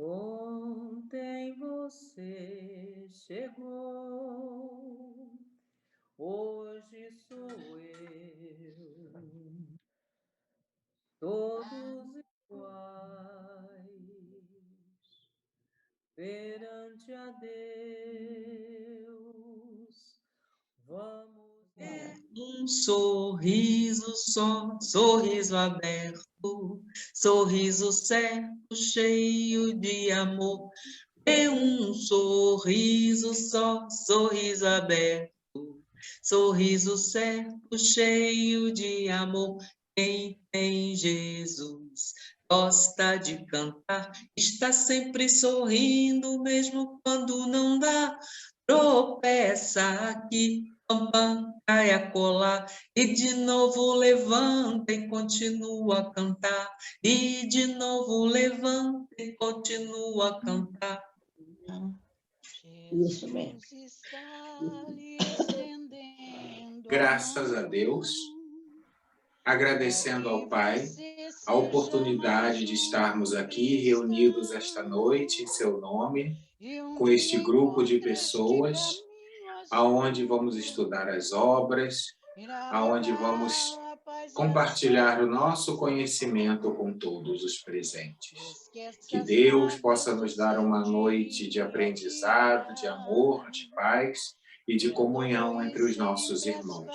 Ontem você chegou, hoje sou eu, todos iguais, perante a Deus, vamos. Um sorriso só, sorriso aberto, sorriso certo, cheio de amor. É um sorriso só, sorriso aberto, sorriso certo, cheio de amor. Quem tem Jesus gosta de cantar, está sempre sorrindo, mesmo quando não dá. Tropeça aqui, cai a colar, e de novo levanta e continua a cantar, e de novo levanta e continua a cantar. Isso mesmo. Graças a Deus, agradecendo ao Pai a oportunidade de estarmos aqui reunidos esta noite em seu nome, com este grupo de pessoas, aonde vamos estudar as obras, aonde vamos compartilhar o nosso conhecimento com todos os presentes. Que Deus possa nos dar uma noite de aprendizado, de amor, de paz e de comunhão entre os nossos irmãos.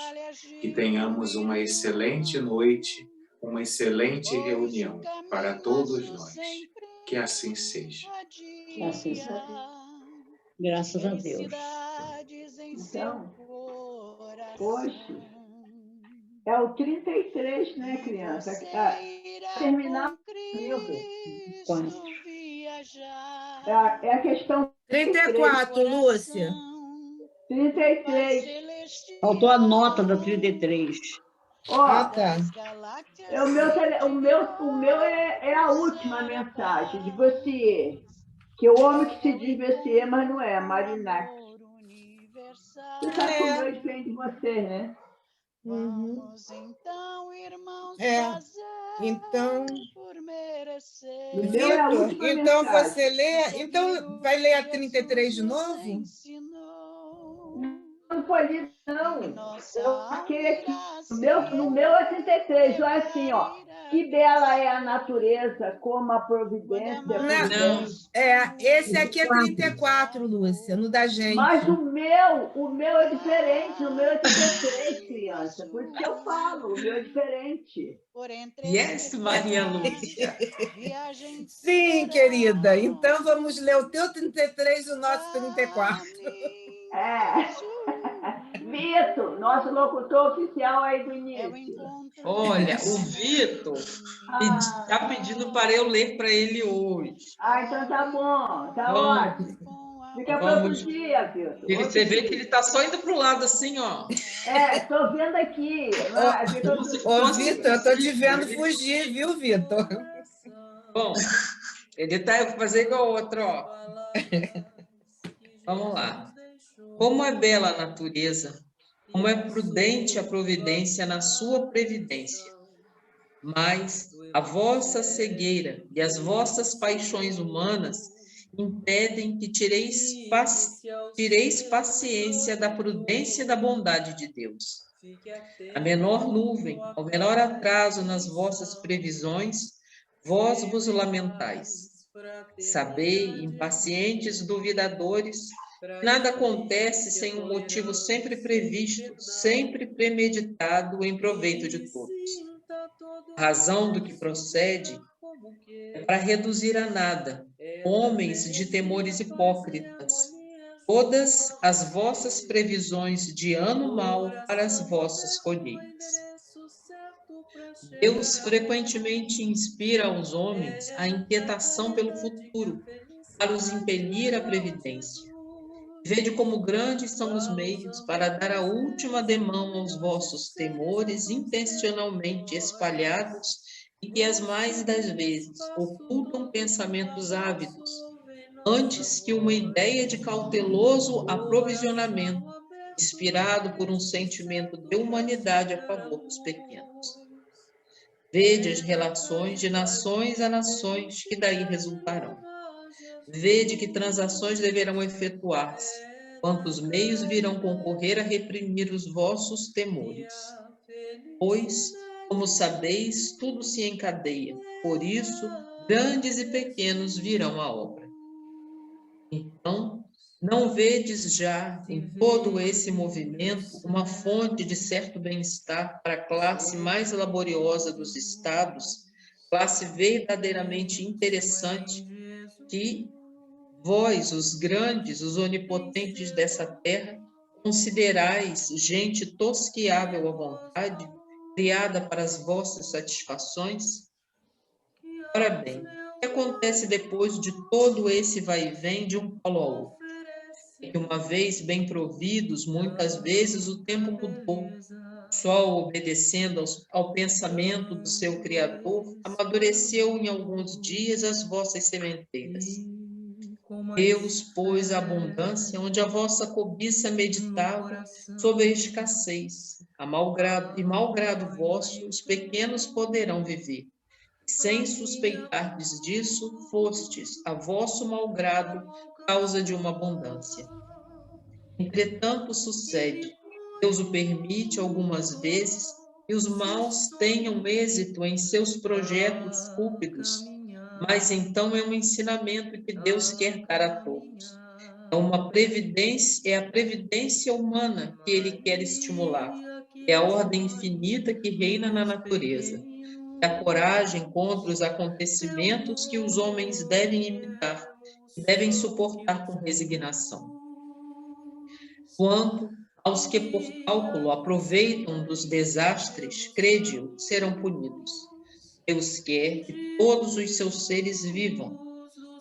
Que tenhamos uma excelente noite, uma excelente reunião para todos nós. Que assim seja. Que assim seja. Graças a Deus. Então, hoje é o 33, né, criança? Terminar o livro. Quantos? É a questão 34, Lúcia. 33. Faltou a nota da 33. Ó, Tá. o meu é a última mensagem de você, que o homem que se diz você, mas não é, Marinac. Você sabe que o meu é diferente de você, né? Uhum. Então, Meu é a Vitor, última então mensagem. você lê, então vai ler a 33 de novo? Não foi lido, não. Eu marquei aqui. No meu é 33, lá assim, ó. Que bela é a natureza, como a providência. Não, esse aqui é 34, Lúcia, no da gente. Mas o meu é diferente, o meu é 33, criança. Por isso que eu falo, o meu é diferente. Yes, Maria Lúcia. Sim, querida. Então vamos ler o teu 33 e o nosso 34. Vitor, nosso locutor oficial aí do início. Olha, o Vitor está pedindo para eu ler para ele hoje. Então tá bom, tá ótimo. Fica para outro dia, Vitor. Você vê que ele está só indo para o lado assim, ó. Estou vendo aqui. Ô, Vitor, eu estou te vendo fugir, viu, Vitor? Bom, ele vai fazer igual o outro, ó. Vamos lá. Como é bela a natureza, como é prudente a providência na sua previdência. Mas a vossa cegueira e as vossas paixões humanas impedem que tireis paciência da prudência e da bondade de Deus. A menor nuvem, ao menor atraso nas vossas previsões, vós vos lamentais. Sabei, impacientes duvidadores, nada acontece sem um motivo sempre previsto, sempre premeditado em proveito de todos. A razão do que procede é para reduzir a nada homens de temores hipócritas, todas as vossas previsões de ano mau para as vossas colheitas. Deus frequentemente inspira aos homens a inquietação pelo futuro, para os impelir à previdência. Vede como grandes são os meios para dar a última demão aos vossos temores intencionalmente espalhados e que as mais das vezes ocultam pensamentos ávidos, antes que uma ideia de cauteloso aprovisionamento, inspirado por um sentimento de humanidade a favor dos pequenos. Vede as relações de nações a nações que daí resultarão. vede que transações deverão efetuar-se, quantos meios virão concorrer a reprimir os vossos temores. Pois, como sabeis, tudo se encadeia, por isso, grandes e pequenos virão à obra. Então, não vedes já em todo esse movimento uma fonte de certo bem-estar para a classe mais laboriosa dos estados, classe verdadeiramente interessante, que vós, os grandes, os onipotentes dessa terra, considerais gente tosquiável à vontade, criada para as vossas satisfações? Ora bem, o que acontece depois de todo esse vai-vem de um polo ao outro? É que uma vez bem providos, muitas vezes o tempo mudou. O sol, obedecendo ao pensamento do seu Criador, amadureceu em alguns dias as vossas sementeiras. Deus pôs a abundância onde a vossa cobiça meditava sobre a escassez. Malgrado vosso, os pequenos poderão viver. Sem suspeitardes disso, fostes, a vosso malgrado, causa de uma abundância. Entretanto, sucede, Deus o permite algumas vezes, e os maus tenham êxito em seus projetos cúpidos, mas então é um ensinamento que Deus quer dar a todos. É a previdência humana que Ele quer estimular, é a ordem infinita que reina na natureza, é a coragem contra os acontecimentos que os homens devem imitar e devem suportar com resignação. Quanto aos que por cálculo aproveitam dos desastres, crede-o, serão punidos. Deus quer que todos os seus seres vivam.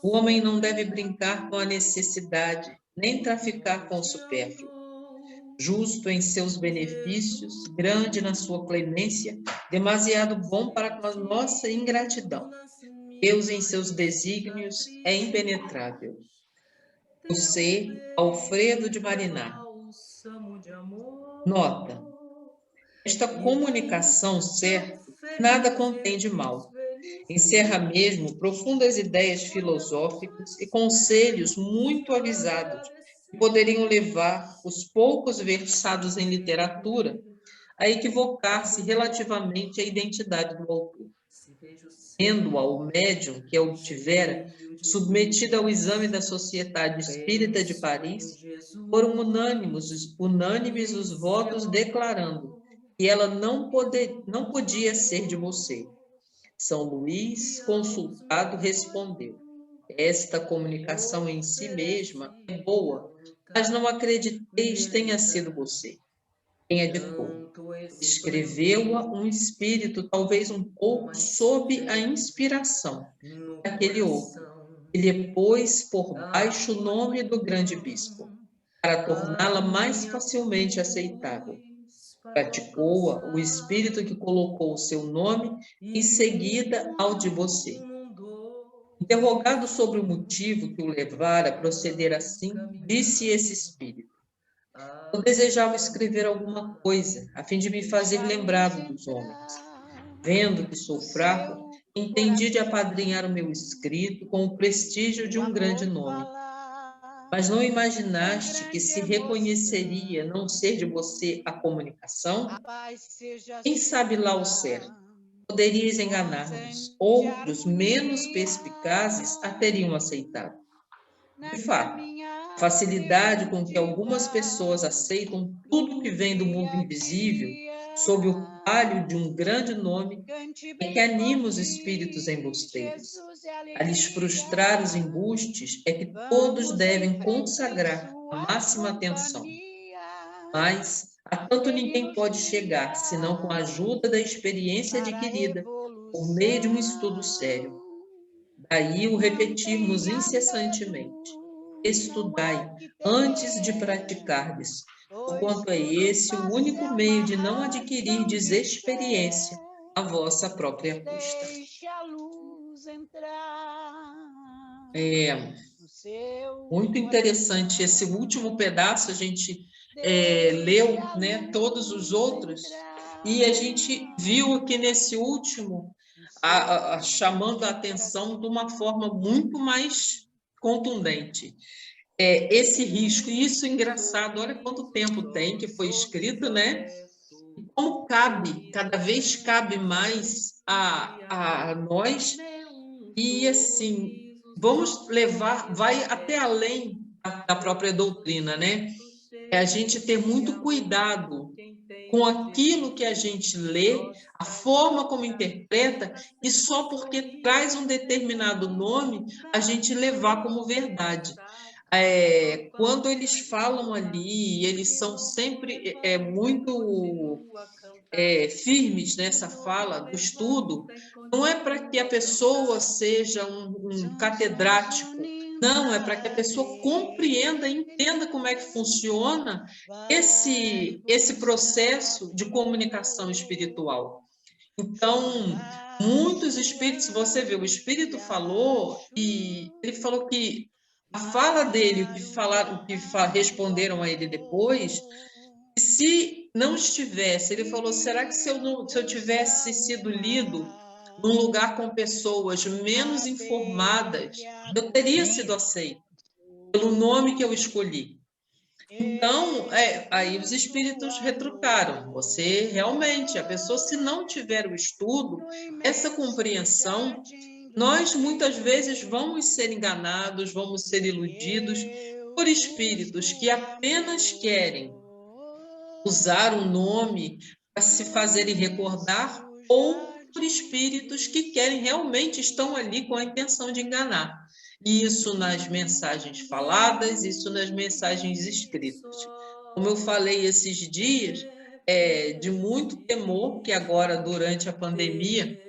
O homem não deve brincar com a necessidade, nem traficar com o supérfluo. Justo em seus benefícios, grande na sua clemência, demasiado bom para com a nossa ingratidão. Deus em seus desígnios é impenetrável. Você, Alfredo de Mariná. Nota: esta comunicação, certo, nada contém de mal. Encerra mesmo profundas ideias filosóficas e conselhos muito avisados que poderiam levar os poucos versados em literatura a equivocar-se relativamente à identidade do autor. Tendo-a o médium que a obtivera, submetida ao exame da Sociedade Espírita de Paris, foram unânimes os votos declarando que ela não podia ser de você. São Luís, consultado, respondeu: esta comunicação em si mesma é boa, mas não acrediteis tenha sido você. Quem a ditou? Escreveu-a um espírito, talvez um pouco sob a inspiração daquele outro, e lhe pôs por baixo o nome do grande bispo, para torná-la mais facilmente aceitável. Praticou-a o espírito que colocou o seu nome em seguida ao de você. Interrogado sobre o motivo que o levara a proceder assim, disse esse espírito: eu desejava escrever alguma coisa, a fim de me fazer lembrado dos homens. Vendo que sou fraco, entendi de apadrinhar o meu escrito com o prestígio de um grande nome. Mas não imaginaste que se reconheceria não ser de você a comunicação? Quem sabe lá o certo? Poderias enganar-nos. Outros, menos perspicazes, a teriam aceitado. De fato, a facilidade com que algumas pessoas aceitam tudo que vem do mundo invisível, sob o palio de um grande nome, é que anima os espíritos embusteiros. A lhes frustrar os embustes é que todos devem consagrar a máxima atenção. Mas a tanto ninguém pode chegar, senão com a ajuda da experiência adquirida, por meio de um estudo sério. Daí o repetirmos incessantemente: estudai antes de praticardes, porquanto é esse o único meio de não adquirirdes experiência à vossa própria custa. É muito interessante esse último pedaço. A gente leu, né, todos os outros, e a gente viu aqui nesse último chamando a atenção de uma forma muito mais contundente. Esse risco, e isso é engraçado, olha quanto tempo tem que foi escrito, né? Como cabe, cada vez cabe mais a nós, e assim, vamos levar, vai até além da própria doutrina, né? É a gente ter muito cuidado com aquilo que a gente lê, a forma como interpreta, e só porque traz um determinado nome, a gente levar como verdade. Quando eles falam ali, eles são sempre muito firmes nessa fala do estudo, não é para que a pessoa seja um catedrático, não, é para que a pessoa compreenda e entenda como é que funciona esse processo de comunicação espiritual. Então, muitos espíritos, você vê, o espírito falou, e ele falou que a fala dele, o que responderam a ele depois, se não estivesse, ele falou, será que se eu tivesse sido lido num lugar com pessoas menos informadas, eu teria sido aceito pelo nome que eu escolhi? Então, aí os espíritos retrucaram. Você realmente, a pessoa, se não tiver o estudo, essa compreensão, nós muitas vezes vamos ser enganados, vamos ser iludidos por espíritos que apenas querem usar um nome para se fazerem recordar, ou por espíritos que querem realmente, estão ali com a intenção de enganar. Isso nas mensagens faladas, isso nas mensagens escritas. Como eu falei esses dias, de muito temor, que agora, durante a pandemia,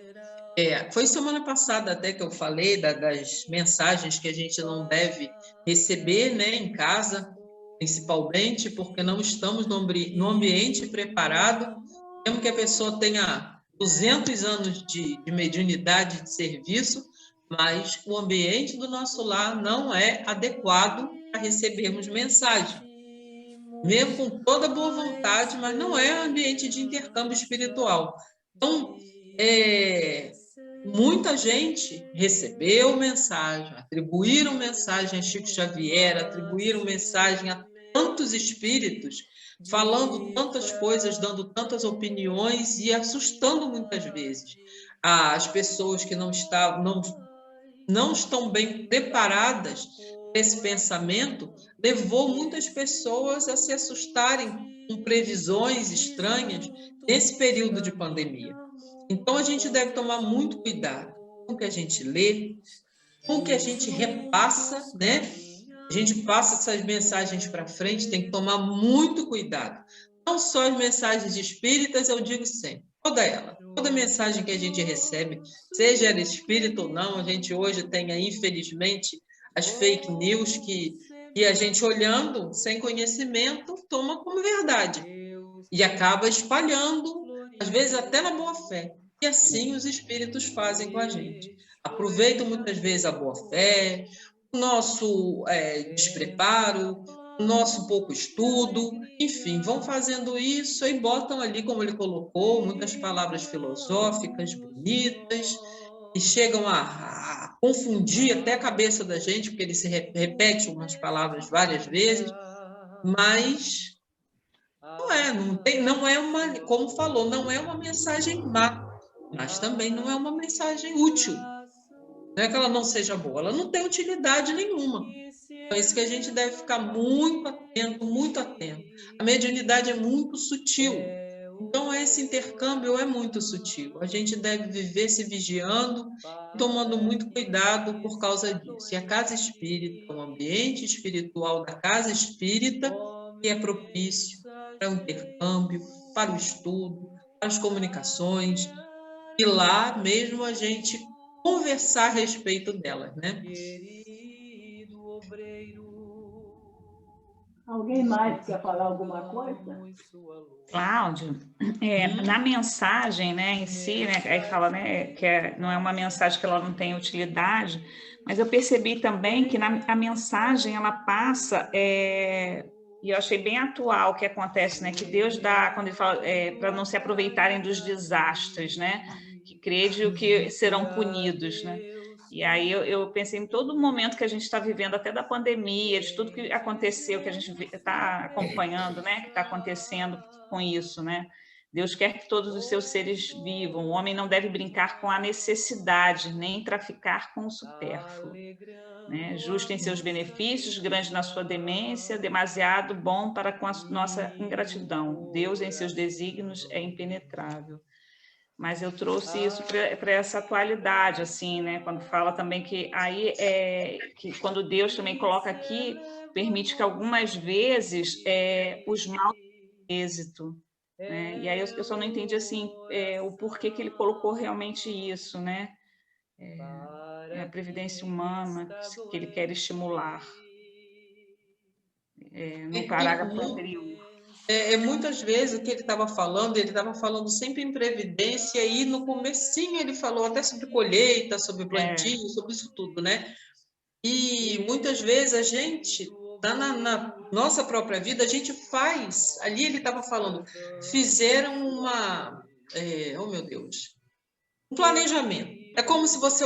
foi semana passada até que eu falei das mensagens que a gente não deve receber, né, em casa, principalmente porque não estamos no ambiente preparado, mesmo que a pessoa tenha 200 anos de mediunidade de serviço, mas o ambiente do nosso lar não é adequado para recebermos mensagem. Mesmo com toda boa vontade, mas não é ambiente de intercâmbio espiritual. Então, muita gente recebeu mensagem, atribuíram mensagem a Chico Xavier, atribuíram mensagem a tantos espíritos, falando tantas coisas, dando tantas opiniões e assustando muitas vezes as pessoas que não estão bem preparadas para esse pensamento, levou muitas pessoas a se assustarem com previsões estranhas nesse período de pandemia. Então, a gente deve tomar muito cuidado com o que a gente lê, com o que a gente repassa, né? A gente passa essas mensagens para frente, tem que tomar muito cuidado. Não só as mensagens espíritas, eu digo sempre, toda mensagem que a gente recebe, seja ela espírita ou não, a gente hoje tem, infelizmente, as fake news que a gente, olhando sem conhecimento, toma como verdade e acaba espalhando, às vezes até na boa fé. E assim os espíritos fazem com a gente. Aproveitam muitas vezes a boa fé, o nosso despreparo, o nosso pouco estudo, enfim, vão fazendo isso e botam ali, como ele colocou, muitas palavras filosóficas, bonitas, e chegam a confundir até a cabeça da gente, porque ele se repete umas palavras várias vezes, mas não é uma, como falou, não é uma mensagem má, mas também não é uma mensagem útil. Não é que ela não seja boa, ela não tem utilidade nenhuma. Então, é isso que a gente deve ficar muito atento, muito atento. A mediunidade é muito sutil. Então, esse intercâmbio é muito sutil. A gente deve viver se vigiando, tomando muito cuidado por causa disso. E a casa espírita, o ambiente espiritual da casa espírita, que é propício para o intercâmbio, para o estudo, para as comunicações, e lá mesmo a gente conversar a respeito delas, né? Alguém mais quer falar alguma coisa? Cláudio, na mensagem, né, em si, né, aí fala, né, que não é uma mensagem que ela não tem utilidade, mas eu percebi também que a mensagem ela passa, e eu achei bem atual o que acontece, né, que Deus dá, quando ele fala, para não se aproveitarem dos desastres, né, que crede o que serão punidos, né. E aí eu pensei em todo o momento que a gente está vivendo, até da pandemia, de tudo que aconteceu, que a gente está acompanhando, né? Que está acontecendo com isso, né? Deus quer que todos os seus seres vivam. O homem não deve brincar com a necessidade, nem traficar com o supérfluo. Né? Justo em seus benefícios, grande na sua demência, demasiado bom para com a nossa ingratidão. Deus, em seus desígnios, é impenetrável. Mas eu trouxe isso para essa atualidade, assim, né? Quando fala também que aí que quando Deus também coloca aqui, permite que algumas vezes os maus tenham êxito, né? E aí eu só não entendi assim o porquê que ele colocou realmente isso, né? A previdência humana que ele quer estimular no parágrafo anterior. Muitas vezes o que ele estava falando sempre em previdência, e no comecinho ele falou até sobre colheita, sobre plantio, sobre isso tudo, né? E muitas vezes a gente, na nossa própria vida, a gente faz, ali ele estava falando, fizeram oh meu Deus, um planejamento. É como se você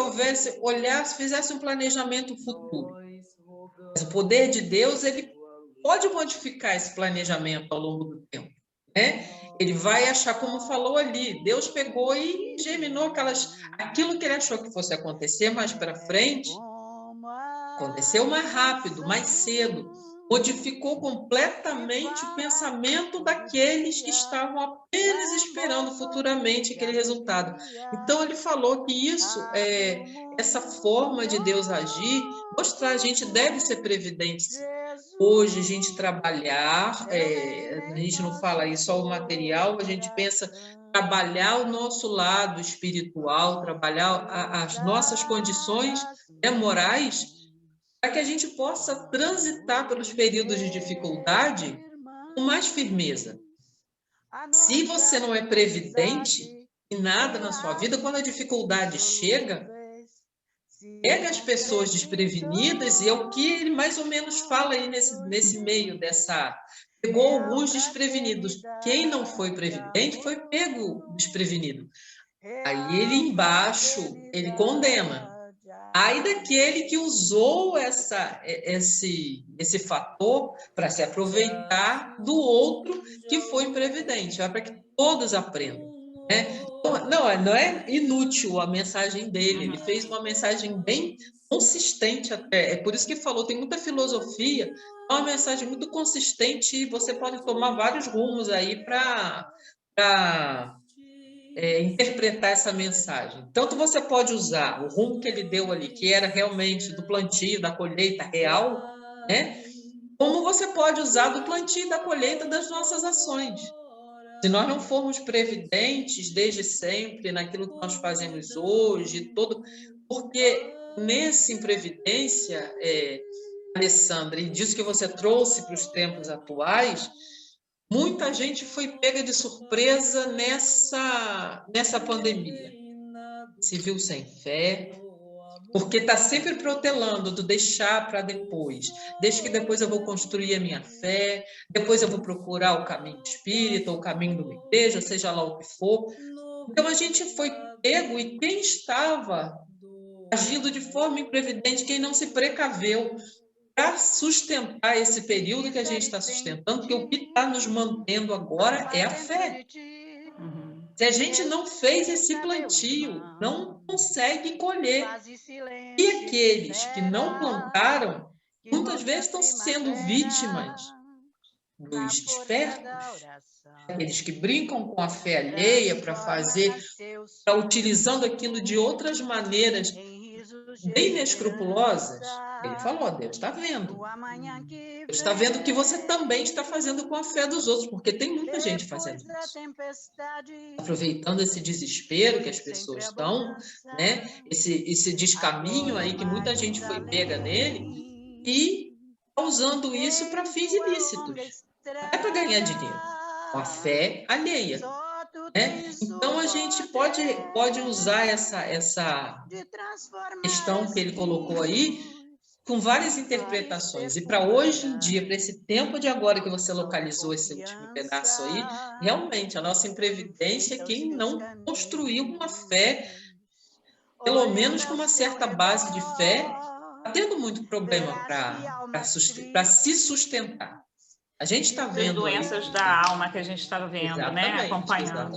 fizesse um planejamento futuro. Mas o poder de Deus, ele pode modificar esse planejamento ao longo do tempo, né? Ele vai achar, como falou ali, Deus pegou e germinou aquilo que ele achou que fosse acontecer mais para frente, aconteceu mais rápido, mais cedo, modificou completamente o pensamento daqueles que estavam apenas esperando futuramente aquele resultado. Então, ele falou que essa forma de Deus agir, mostrar, a gente deve ser previdente. Hoje, a gente trabalhar, a gente não fala aí só o material, a gente pensa trabalhar o nosso lado espiritual, trabalhar as nossas condições morais, para que a gente possa transitar pelos períodos de dificuldade com mais firmeza. Se você não é previdente em nada na sua vida, quando a dificuldade chega, pega as pessoas desprevenidas, e é o que ele mais ou menos fala aí nesse meio dessa... Pegou alguns desprevenidos. Quem não foi previdente foi pego desprevenido. Aí ele embaixo, ele condena. Aí daquele que usou esse fator para se aproveitar do outro que foi imprevidente, para que todos aprendam. Né? Não é inútil a mensagem dele, ele fez uma mensagem bem consistente até, é por isso que falou, tem muita filosofia, é uma mensagem muito consistente e você pode tomar vários rumos aí para interpretar essa mensagem. Tanto você pode usar o rumo que ele deu ali, que era realmente do plantio, da colheita real, né? Como você pode usar do plantio e da colheita das nossas ações. Se nós não formos previdentes desde sempre naquilo que nós fazemos hoje, porque nessa imprevidência, Alessandra, e disso que você trouxe para os tempos atuais, muita gente foi pega de surpresa nessa pandemia. Se viu sem fé, porque está sempre protelando do deixar para depois. Deixa que depois eu vou construir a minha fé, depois eu vou procurar o caminho espírita, o caminho de uma igreja, seja lá o que for. Então, a gente foi pego, e quem estava agindo de forma imprevidente, quem não se precaveu para sustentar esse período que a gente está sustentando, porque o que está nos mantendo agora é a fé. Se a gente não fez esse plantio, não consegue colher. E aqueles que não plantaram, muitas vezes estão sendo vítimas dos espertos, aqueles que brincam com a fé alheia para utilizando aquilo de outras maneiras bem inescrupulosas. Ele falou, Deus está vendo. Deus está vendo o que você também está fazendo com a fé dos outros, porque tem muita gente fazendo isso. Aproveitando esse desespero que as pessoas estão, né? Esse descaminho aí que muita gente foi pega nele, e usando isso para fins ilícitos. Não é para ganhar dinheiro, com a fé alheia. Então, a gente pode usar essa questão que ele colocou aí com várias interpretações. E para hoje em dia, para esse tempo de agora que você localizou esse último pedaço aí, realmente, a nossa imprevidência é quem não construiu uma fé pelo menos com uma certa base de fé, está tendo muito problema para se sustentar. A gente está As vendo doenças aí, da alma que a gente está vendo, né? exatamente, Acompanhando.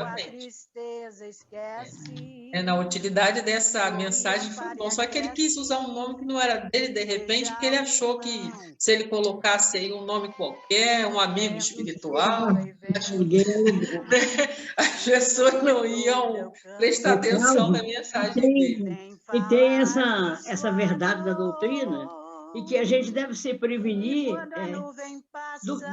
Na utilidade dessa mensagem foi bom, só que ele quis usar um nome que não era dele, de repente, porque ele achou que se ele colocasse aí um nome qualquer, um amigo espiritual, as pessoas não iam prestar atenção na mensagem dele. E tem essa verdade da doutrina, e que a gente deve se prevenir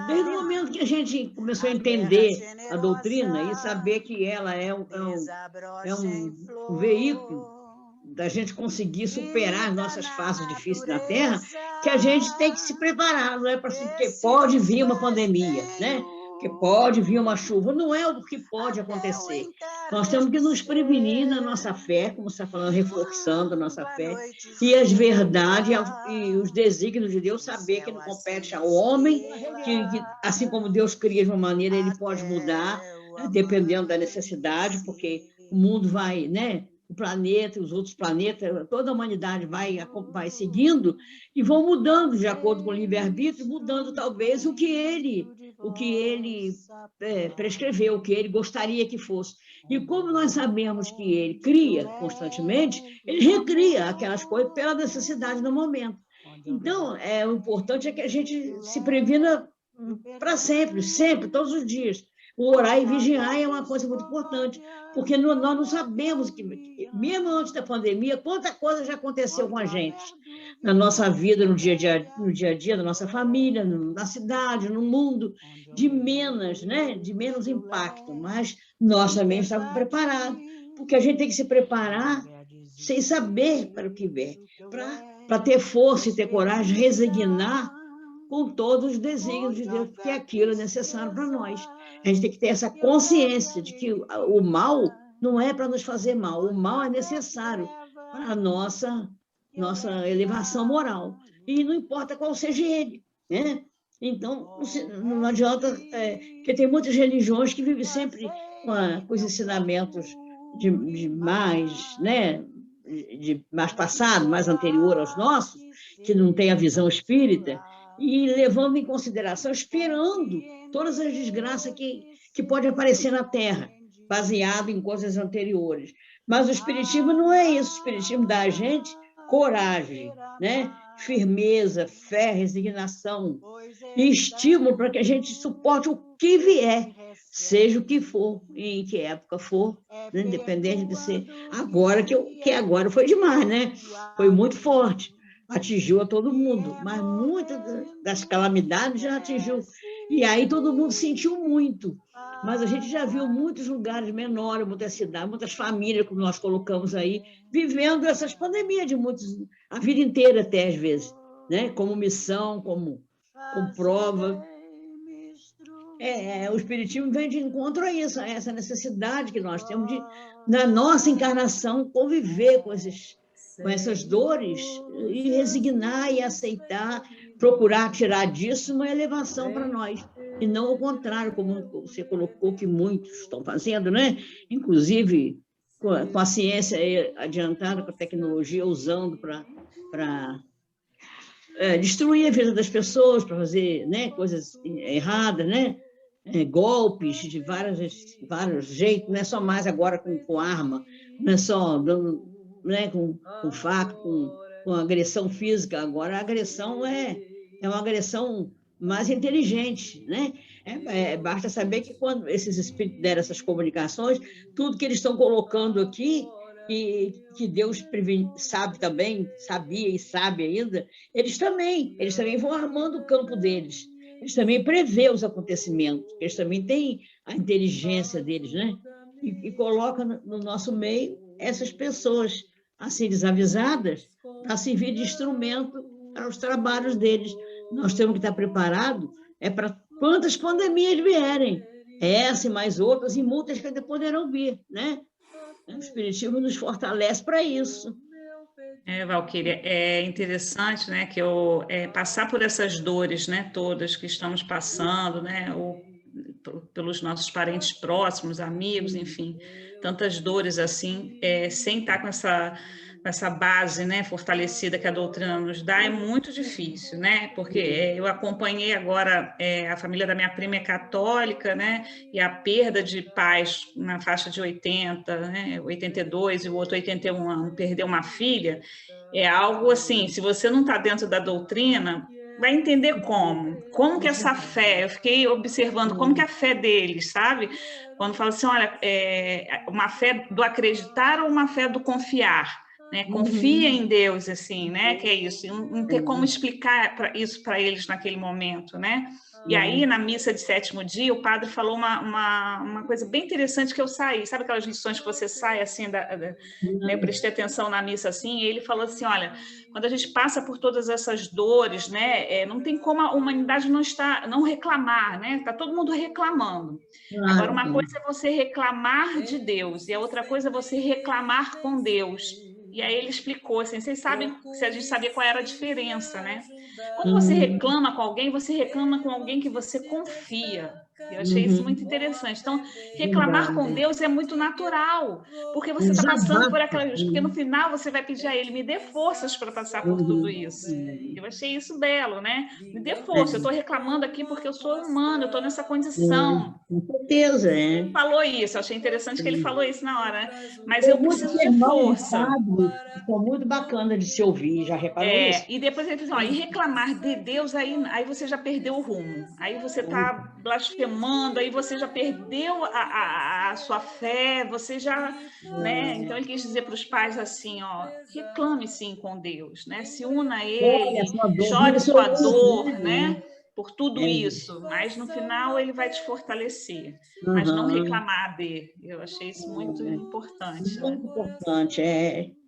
desde o momento que a gente começou a entender a doutrina e saber que ela é um veículo da gente conseguir superar as nossas fases difíceis na Terra, que a gente tem que se preparar, não é para assim, porque pode vir uma pandemia, né? Que pode vir uma chuva, não é o que pode acontecer. Nós temos que nos prevenir na nossa fé, como você está falando, reforçando a nossa fé, e as verdades e os desígnios de Deus, saber que não compete ao homem, que assim como Deus cria de uma maneira, ele pode mudar, dependendo da necessidade, porque o mundo vai, né? O planeta, os outros planetas, toda a humanidade vai seguindo e vão mudando de acordo com o livre-arbítrio, mudando talvez o que ele prescreveu, o que ele gostaria que fosse. E como nós sabemos que ele cria constantemente, ele recria aquelas coisas pela necessidade do momento. Então, o importante é que a gente se previna para sempre, sempre, todos os dias. O orar e vigiar é uma coisa muito importante, porque nós não sabemos que, mesmo antes da pandemia, quanta coisa já aconteceu com a gente, na nossa vida, no dia a dia da nossa família, na cidade, no mundo, de menos impacto, mas nós também estávamos preparados, porque a gente tem que se preparar sem saber para o que vem, para ter força e ter coragem de resignar com todos os desígnios de Deus, porque aquilo é necessário para nós. A gente tem que ter essa consciência de que o mal não é para nos fazer mal, o mal é necessário para a nossa elevação moral. E não importa qual seja ele, né? Então, não adianta, porque tem muitas religiões que vivem sempre com os ensinamentos de mais, né? De mais passado, mais anterior aos nossos, que não tem a visão espírita, e levando em consideração, esperando todas as desgraças que podem aparecer na Terra, baseado em coisas anteriores. Mas o Espiritismo não é isso. O Espiritismo dá a gente coragem, né? Firmeza, fé, resignação e estímulo para que a gente suporte o que vier, seja o que for, em que época for, né? Independente de ser agora, que agora foi demais, né? Foi muito forte. Atingiu a todo mundo, mas muitas das calamidades já atingiu. E aí todo mundo sentiu muito. Mas a gente já viu muitos lugares menores, muitas cidades, muitas famílias, como nós colocamos aí, vivendo essas pandemias de muitos, a vida inteira até às vezes, né? Como missão, como prova. O Espiritismo vem de encontro a isso, a essa necessidade que nós temos de, na nossa encarnação, conviver com essas dores e resignar e aceitar, procurar tirar disso uma elevação para nós, e não o contrário, como você colocou que muitos estão fazendo, né? Inclusive com a ciência adiantada, com a tecnologia, usando para destruir a vida das pessoas, para fazer, né, coisas erradas, né? Golpes de vários jeitos, não é só mais agora com arma, não é só dando, né, com faca, com agressão física. Agora a agressão é uma agressão mais inteligente, né? Basta saber que quando esses espíritos deram essas comunicações, tudo que eles estão colocando aqui, e que Deus sabe também, sabia e sabe ainda, eles também vão armando o campo deles, eles também prevê os acontecimentos, eles também têm a inteligência deles, né? E coloca no nosso meio essas pessoas assim desavisadas para servir de instrumento para os trabalhos deles. Nós temos que estar preparados para quantas pandemias vierem, essa e mais outras, e muitas que ainda poderão vir, né? O Espiritismo nos fortalece para isso. Valquíria, é interessante, né, que passar por essas dores, né, todas que estamos passando, né, pelos nossos parentes próximos, amigos, enfim, tantas dores assim, sem estar com essa base, né, fortalecida que a doutrina nos dá, é muito difícil, né, porque eu acompanhei agora, a família da minha prima é católica, né, e a perda de pais na faixa de 80, né, 82 e o outro 81 anos, perdeu uma filha, é algo assim, se você não está dentro da doutrina, vai entender como que essa fé, eu fiquei observando como que a fé deles, sabe? Quando fala assim, olha, uma fé do acreditar ou uma fé do confiar, né? Confia em Deus, assim, né? Que é isso, não ter como explicar isso para eles naquele momento, né? E aí, na missa de 7º dia, o padre falou uma coisa bem interessante que eu saí, sabe aquelas lições que você sai, assim, né? Eu prestei atenção na missa, assim, e ele falou assim, olha, quando a gente passa por todas essas dores, né, não tem como a humanidade não reclamar, né? Está todo mundo reclamando. Agora, uma coisa é você reclamar de Deus, e a outra coisa é você reclamar com Deus. E aí ele explicou assim, vocês sabem, se a gente sabia qual era a diferença, né? Quando você reclama com alguém, você reclama com alguém que você confia. Eu achei isso muito interessante. Então, reclamar com Deus é muito natural, porque você está passando por aquelas... Porque no final você vai pedir a Ele, me dê forças para passar por tudo isso. Eu achei isso belo, né? Me dê força, eu estou reclamando aqui porque eu sou humano, eu estou nessa condição. Com certeza, Ele falou isso, eu achei interessante que ele falou isso na hora, né? Mas eu preciso de força. Ficou muito bacana de se ouvir, já reparou isso? E depois ele falou, e reclamar de Deus, aí você já perdeu o rumo, aí você está blasfemando, aí você já perdeu a sua fé, você já, né? Então ele quis dizer para os pais assim, ó, reclame sim com Deus, né? Se una a Ele, chore sua dor, né? Por tudo isso, mas no final ele vai te fortalecer, mas não reclamar dele. Eu achei isso muito importante. Muito importante,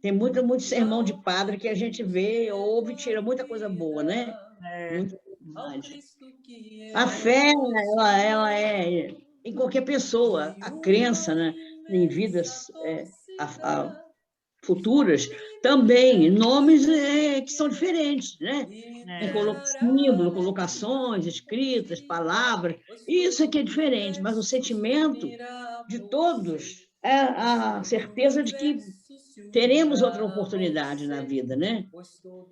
tem muito sermão de padre que a gente vê, ouve e tira muita coisa boa, né? Muita verdade. A fé, ela é em qualquer pessoa, a crença, né, em vidas futuras, também, nomes que são diferentes, né? Símbolo, colocações, escritas, palavras, isso aqui é diferente, mas o sentimento de todos é a certeza de que teremos outra oportunidade na vida, né?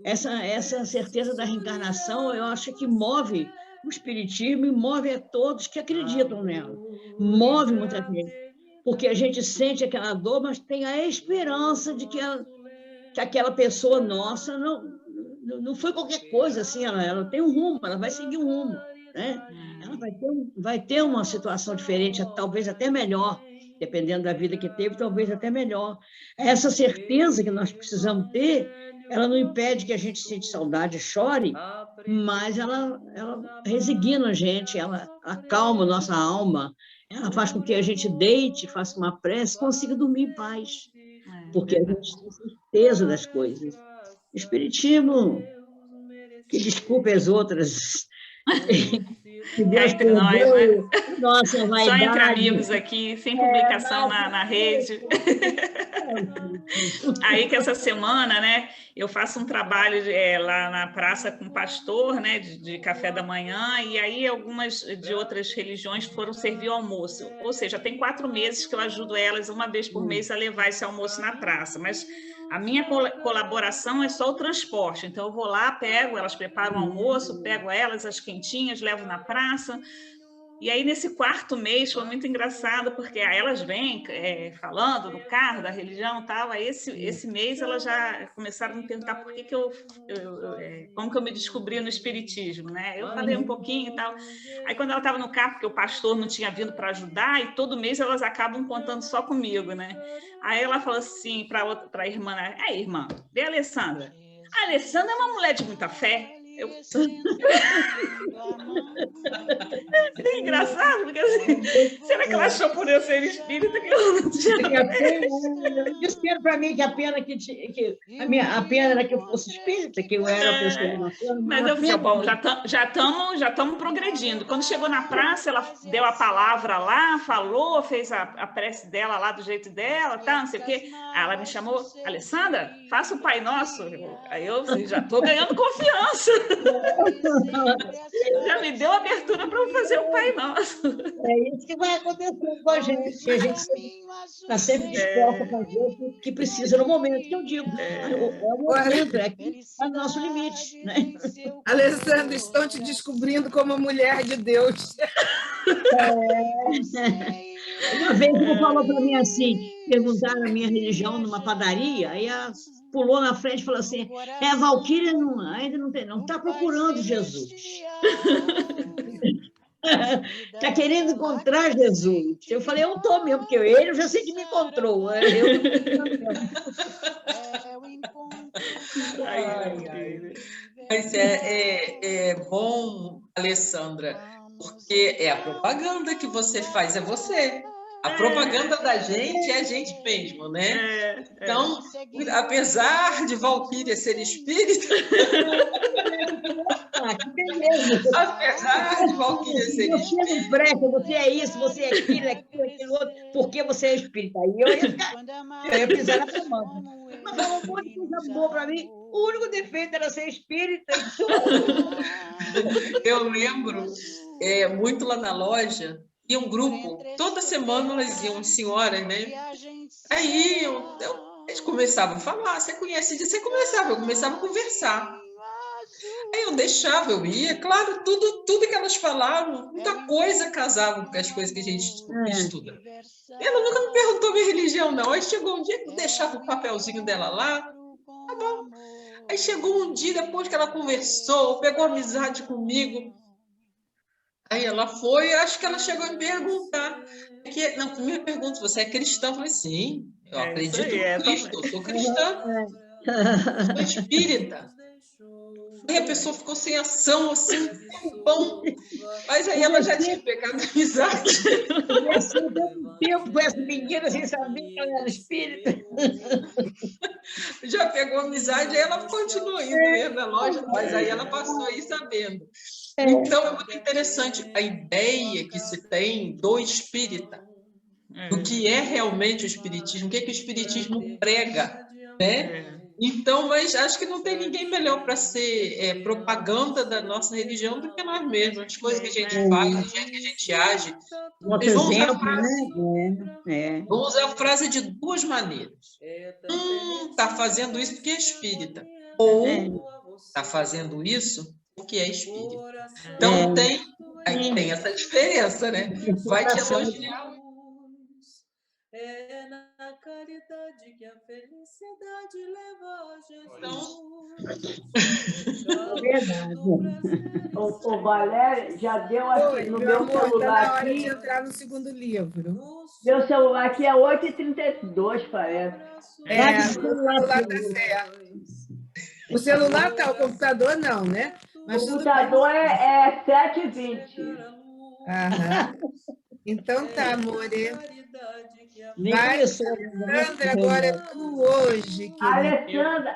Essa certeza da reencarnação, eu acho que move o espiritismo e move a todos que acreditam nela. Move muita gente, porque a gente sente aquela dor, mas tem a esperança de que aquela pessoa nossa não foi qualquer coisa, assim, ela tem um rumo, ela vai seguir um rumo, né? Ela vai ter uma situação diferente, talvez até melhor, dependendo da vida que teve, talvez até melhor. Essa certeza que nós precisamos ter, ela não impede que a gente sente saudade, chore, mas ela resigna a gente, ela acalma a nossa alma, ela faz com que a gente deite, faça uma prece, consiga dormir em paz, porque a gente tem certeza das coisas. Espiritismo, que desculpe as outras, que Deus entre nós, né? Nossa vaidade. Só entre amigos aqui, sem publicação na rede. Aí que essa semana, né, eu faço um trabalho lá na praça com o pastor, né, de café da manhã, e aí algumas de outras religiões foram servir o almoço. Ou seja, tem 4 meses que eu ajudo elas uma vez por mês a levar esse almoço na praça, mas a minha colaboração é só o transporte. Então, eu vou lá, pego, elas preparam o almoço, pego elas, as quentinhas, levo na praça. E aí, nesse 4º mês, foi muito engraçado, porque elas vêm falando do carro, da religião e tal. Aí, esse mês, elas já começaram a me perguntar por que como que eu me descobri no espiritismo, né? Eu falei um pouquinho e tal. Aí, quando ela estava no carro, porque o pastor não tinha vindo para ajudar, e todo mês elas acabam contando só comigo, né? Aí, ela falou assim para a irmã, irmã, vê a Alessandra. A Alessandra é uma mulher de muita fé. É engraçado, porque assim, será que ela achou por eu ser espírita que eu não tinha? Disseram para mim que a pena era que eu fosse espírita, que eu era a pessoa. Mas eu falei, bom, já estamos progredindo. Quando chegou na praça, ela deu a palavra lá, falou, fez a prece dela lá do jeito dela, tá, não sei o quê. Aí ela me chamou, Alessandra, faça o Pai Nosso. Aí eu já estou ganhando confiança. Já me deu abertura para eu fazer o Pai Nosso. É isso que vai acontecer com a gente. A gente está sempre disposta a fazer o que precisa no momento que eu digo. É o momento, é que está no nosso limite. Né? Alessandra, estão te descobrindo como mulher de Deus. Uma vez ela falou para mim assim, perguntaram a minha religião numa padaria, aí ela pulou na frente e falou assim, a Valquíria ainda não está procurando Jesus. Está querendo encontrar Jesus. Eu falei, eu estou mesmo, porque eu já sei que me encontrou. Mas é bom, Alessandra, porque é a propaganda que você faz, é você. A propaganda da gente é a gente mesmo, né? Então, apesar de Valquíria ser espírita, que beleza! Apesar de Valquíria ser espírita... Você não presta, você é isso, você é espírita, aquilo outro, porque você é espírita. Aí eu ia pisar na semana. Mas falou um monte de coisa boa para mim. O único defeito era ser espírita. Eu lembro, muito lá na loja, ia um grupo, toda semana elas iam, senhoras, né? Aí eles começavam a falar, você conhece disso? Eu começava a conversar. Aí eu deixava, eu ia, claro, tudo que elas falavam, muita coisa casava com as coisas que a gente estuda. Ela nunca me perguntou minha religião, não. Aí chegou um dia que eu deixava o papelzinho dela lá, tá bom. Aí chegou um dia, depois que ela conversou, pegou amizade comigo, aí ela foi, acho que ela chegou a me perguntar. Não, primeiro pergunta, você é cristã? Eu falei, sim, eu acredito em Cristo, eu sou cristã, sou espírita. Aí a pessoa ficou sem ação, assim, bom. Mas aí ela já tinha pegado amizade. Tempo com essa menina sem saber que ela era espírita. Já pegou amizade, aí ela continuou indo mesmo na loja, mas aí ela passou aí sabendo. Então, é muito interessante a ideia que se tem do espírita, do que é realmente o espiritismo, o que o espiritismo prega, né? Então, mas acho que não tem ninguém melhor para ser propaganda da nossa religião do que nós mesmos, as coisas que a gente faz, o jeito que a gente age. Vamos usar a frase de duas maneiras. Está fazendo isso porque é espírita. Ou está fazendo isso porque é espírita. Então, tem essa diferença, né? Vai te elogiar. É na caridade que a felicidade leva a Jesus. É verdade. Ô, Valéria, já deu aqui no meu celular. Tá na hora de entrar no segundo livro. Meu celular aqui é 8h32, parece. O celular tá certo. O celular tá, o computador não, né? Mas o computador é 7h20. Aham. Então tá, amore. Vai, Alessandra, agora é tu hoje. Alessandra,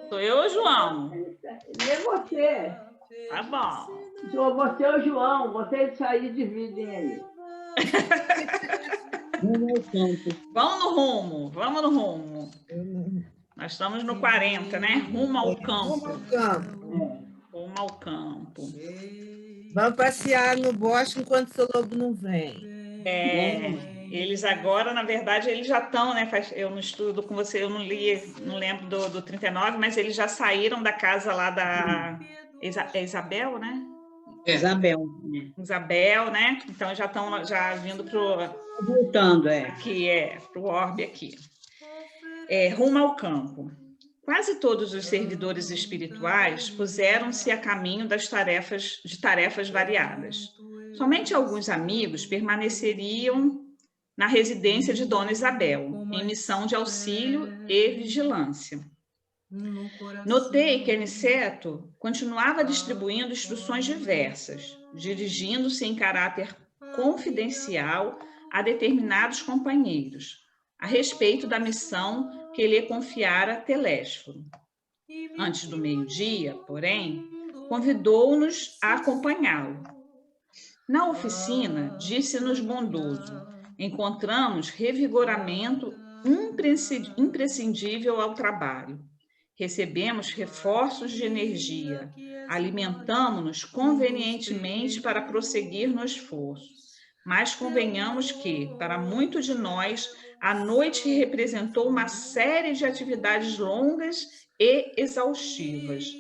Sou eu ou João? Nem você. Tá bom. Sou você ou João, vocês aí dividem aí. Vamos no rumo. Nós estamos no 40, né? Rumo ao campo. Rumo ao campo. Vamos passear no bosque enquanto o seu lobo não vem. Eles agora, na verdade, eles já estão, né? Eu não estudo com você, eu não li, não lembro do 39, mas eles já saíram da casa lá da Isabel, né? Isabel, né? Então já estão vindo voltando, aqui, para o orbe aqui. Rumo ao campo. Quase todos os servidores espirituais puseram-se a caminho de tarefas variadas. Somente alguns amigos permaneceriam na residência de Dona Isabel, em missão de auxílio e vigilância. Notei que Aniceto continuava distribuindo instruções diversas, dirigindo-se em caráter confidencial a determinados companheiros, a respeito da missão que lhe confiara Telésforo. Antes do meio-dia, porém, convidou-nos a acompanhá-lo. Na oficina, disse-nos bondoso, encontramos revigoramento imprescindível ao trabalho. recebemos reforços de energia, alimentamo-nos convenientemente para prosseguir no esforço. Mas convenhamos que, para muitos de nós, a noite representou uma série de atividades longas e exaustivas.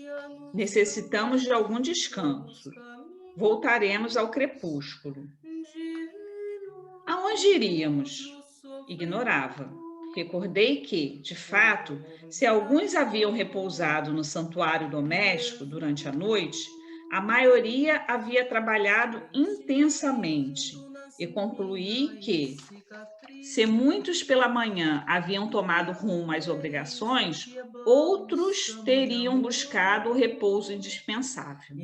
Necessitamos de algum descanso. Voltaremos ao crepúsculo. Aonde iríamos? Ignorava. Recordei que, de fato, se alguns haviam repousado no santuário doméstico durante a noite, a maioria havia trabalhado intensamente, e concluí que, se muitos pela manhã haviam tomado rumo às obrigações, outros teriam buscado o repouso indispensável.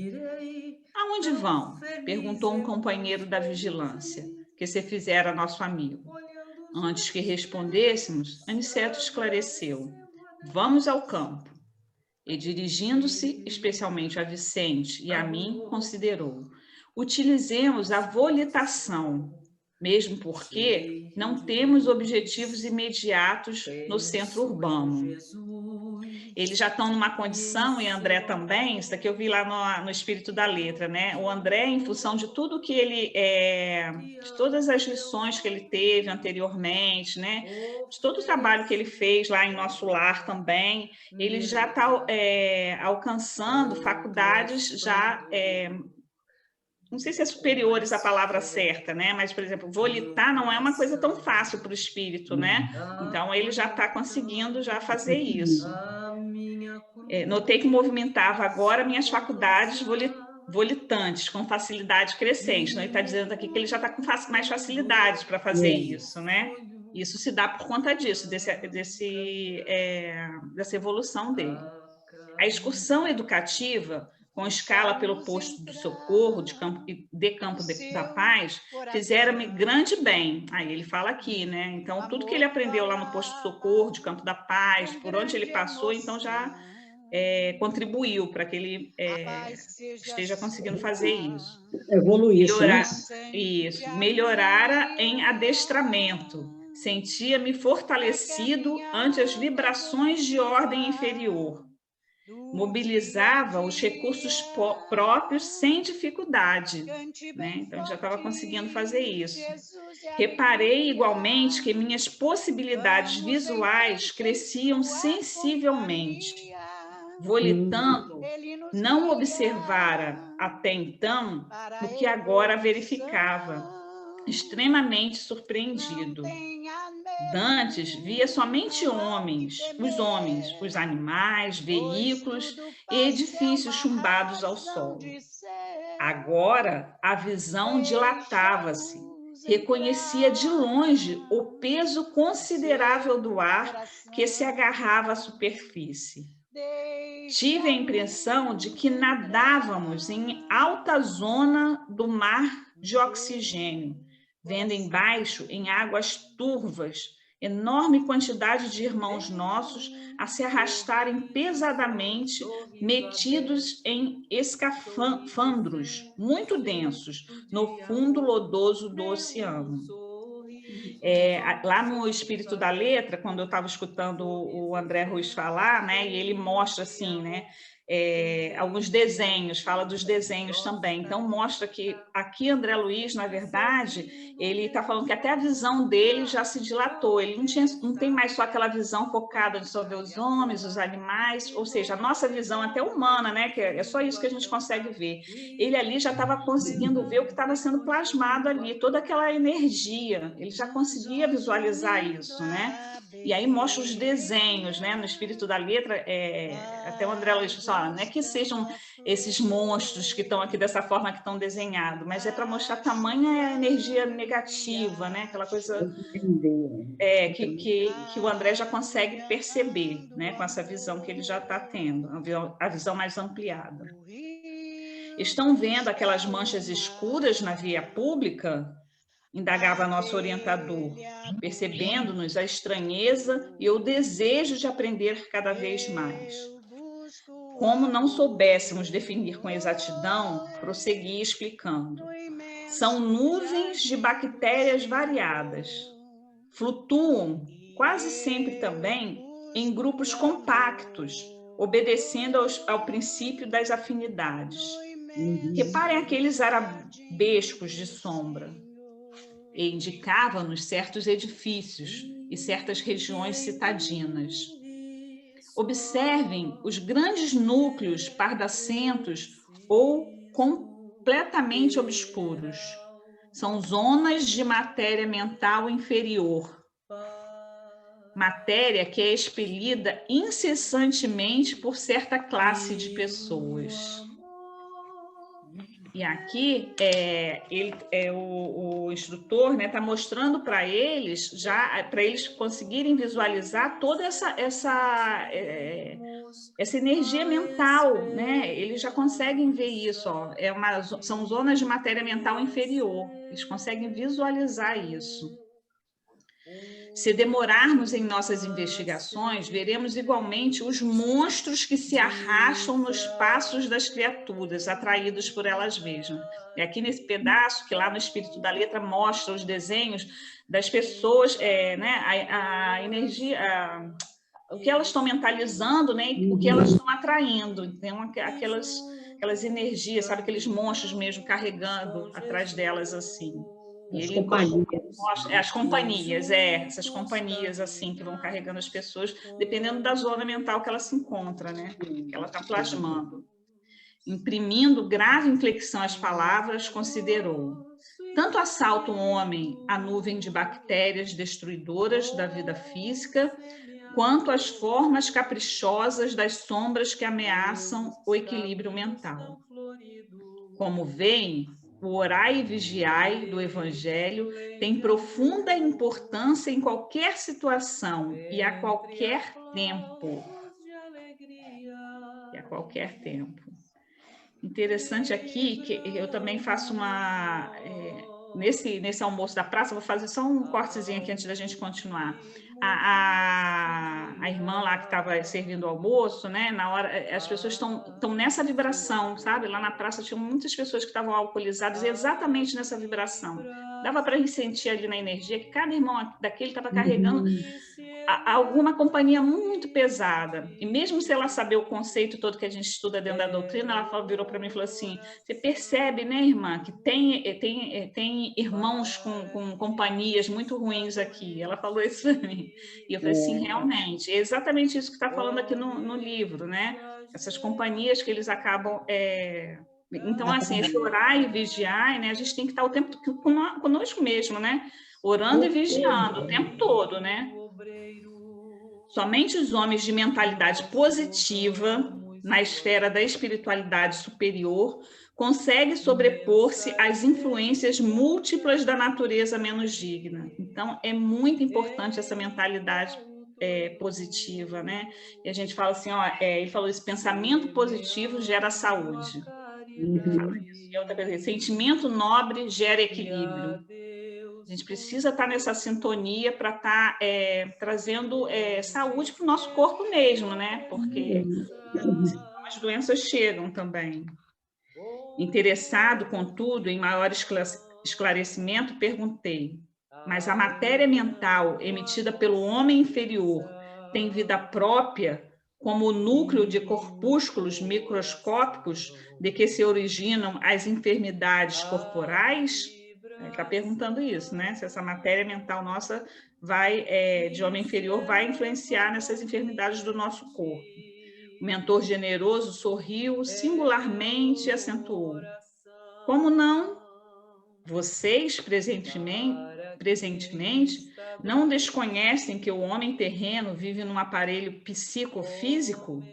Aonde vão? Perguntou um companheiro da vigilância, que se fizera nosso amigo. Antes que respondêssemos, Aniceto esclareceu: vamos ao campo. E dirigindo-se especialmente a Vicente e a mim, considerou: utilizemos a volitação, mesmo porque não temos objetivos imediatos no centro urbano. Eles já estão numa condição, e André também, isso daqui eu vi lá no Espírito da Letra, né? O André, em função de tudo que ele, de todas as lições que ele teve anteriormente, né? De todo o trabalho que ele fez lá em Nosso Lar também, ele já está alcançando faculdades já... não sei se é superiores a palavra certa, né? Mas, por exemplo, volitar não é uma coisa tão fácil para o espírito, né? Então, ele já está conseguindo já fazer isso. Notei que movimentava agora minhas faculdades volitantes, com facilidade crescente. Então, ele está dizendo aqui que ele já está com mais facilidades para fazer isso, né? Isso se dá por conta disso, dessa evolução dele. A excursão educativa, com escala pelo posto do Socorro, de Campo da Paz, fizeram-me grande bem. Aí ele fala aqui, né? Então, tudo que ele aprendeu lá no posto do Socorro, de Campo da Paz, por onde ele passou, então já contribuiu para que ele esteja conseguindo fazer isso. Evoluir, isso. Melhorara em adestramento. Sentia-me fortalecido ante as vibrações de ordem inferior. Mobilizava os recursos próprios sem dificuldade, né? Então, já estava conseguindo fazer isso. Reparei, igualmente, que minhas possibilidades visuais cresciam sensivelmente. Volitando, não observara até então o que agora verificava, extremamente surpreendido. Dantes via somente os animais, veículos e edifícios chumbados ao sol. Agora a visão dilatava-se. Reconhecia de longe o peso considerável do ar que se agarrava à superfície. Tive a impressão de que nadávamos em alta zona do mar de oxigênio, vendo embaixo, em águas turvas, enorme quantidade de irmãos nossos a se arrastarem pesadamente, metidos em escafandros muito densos, no fundo lodoso do oceano. Lá no Espírito da Letra, quando eu estava escutando o André Ruiz falar, né, e ele mostra assim, né, alguns desenhos, fala dos desenhos também. Então, mostra que aqui André Luiz, na verdade, ele está falando que até a visão dele já se dilatou. Ele não tem mais só aquela visão focada de só ver os homens, os animais, ou seja, a nossa visão até humana, né, que é só isso que a gente consegue ver. Ele ali já estava conseguindo ver o que estava sendo plasmado ali, toda aquela energia. Ele já conseguia visualizar isso, né? E aí mostra os desenhos, né? No Espírito da Letra, até o André Luiz falou, não é que sejam esses monstros que estão aqui dessa forma que estão desenhados, mas é para mostrar tamanha energia negativa, né? Aquela coisa que o André já consegue perceber, né? Com essa visão que ele já está tendo, a visão mais ampliada. Estão vendo aquelas manchas escuras na via pública? Indagava nosso orientador, percebendo-nos a estranheza e o desejo de aprender cada vez mais. Como não soubéssemos definir com exatidão, prossegui explicando. São nuvens de bactérias variadas. Flutuam, quase sempre também, em grupos compactos, obedecendo ao princípio das afinidades. Reparem aqueles arabescos de sombra. E indicava-nos certos edifícios e certas regiões citadinas. Observem os grandes núcleos pardacentos ou completamente obscuros. São zonas de matéria mental inferior. Matéria que é expelida incessantemente por certa classe de pessoas. E aqui o instrutor, né, está mostrando para eles conseguirem visualizar toda essa energia mental, né? Eles já conseguem ver isso, ó. São zonas de matéria mental inferior. Eles conseguem visualizar isso. Se demorarmos em nossas investigações, veremos igualmente os monstros que se arrastam nos passos das criaturas, atraídos por elas mesmas. E aqui nesse pedaço, que lá no Espírito da Letra mostra os desenhos das pessoas, né, a energia, o que elas estão mentalizando, né, e o que elas estão atraindo. Então, aquelas energias, sabe, aqueles monstros mesmo carregando atrás delas assim. As companhias, essas companhias assim que vão carregando as pessoas, dependendo da zona mental que ela se encontra, né? Que ela está plasmando. Imprimindo grave inflexão às palavras, considerou: tanto assalta o homem a nuvem de bactérias destruidoras da vida física, quanto as formas caprichosas das sombras que ameaçam o equilíbrio mental. Como veem, o orai e vigiai do Evangelho tem profunda importância em qualquer situação e a qualquer tempo. E a qualquer tempo. Interessante aqui que eu também faço nesse almoço da praça, vou fazer só um cortezinho aqui antes da gente continuar. A irmã lá que estava servindo o almoço, né? Na hora, as pessoas estão nessa vibração, sabe? Lá na praça tinham muitas pessoas que estavam alcoolizadas exatamente nessa vibração. Dava para sentir ali na energia que cada irmão daquele estava carregando alguma companhia muito pesada. E mesmo se ela saber o conceito todo que a gente estuda dentro da doutrina, ela virou para mim e falou assim: você percebe, né, irmã, que tem irmãos com companhias muito ruins aqui. Ela falou isso para mim. E eu falei assim, realmente, é exatamente isso que está falando aqui no livro, né? Essas companhias que eles acabam... Então, assim, esse orar e vigiar, né? A gente tem que estar o tempo conosco mesmo, né? Orando e vigiando o tempo todo, né? Somente os homens de mentalidade positiva, na esfera da espiritualidade superior, conseguem sobrepor-se às influências múltiplas da natureza menos digna. Então, é muito importante essa mentalidade positiva, né? E a gente fala assim, ele falou isso, pensamento positivo gera saúde. E outra coisa, sentimento nobre gera equilíbrio. A gente precisa estar nessa sintonia para estar trazendo saúde para o nosso corpo mesmo, né? Porque as doenças chegam também. Interessado, contudo, em maior esclarecimento, perguntei: mas a matéria mental emitida pelo homem inferior tem vida própria, como o núcleo de corpúsculos microscópicos de que se originam as enfermidades corporais? Ele está perguntando isso, né? Se essa matéria mental nossa de homem inferior vai influenciar nessas enfermidades do nosso corpo. O mentor generoso sorriu singularmente e acentuou: como não? Vocês, presentemente, não desconhecem que o homem terreno vive num aparelho psicofísico?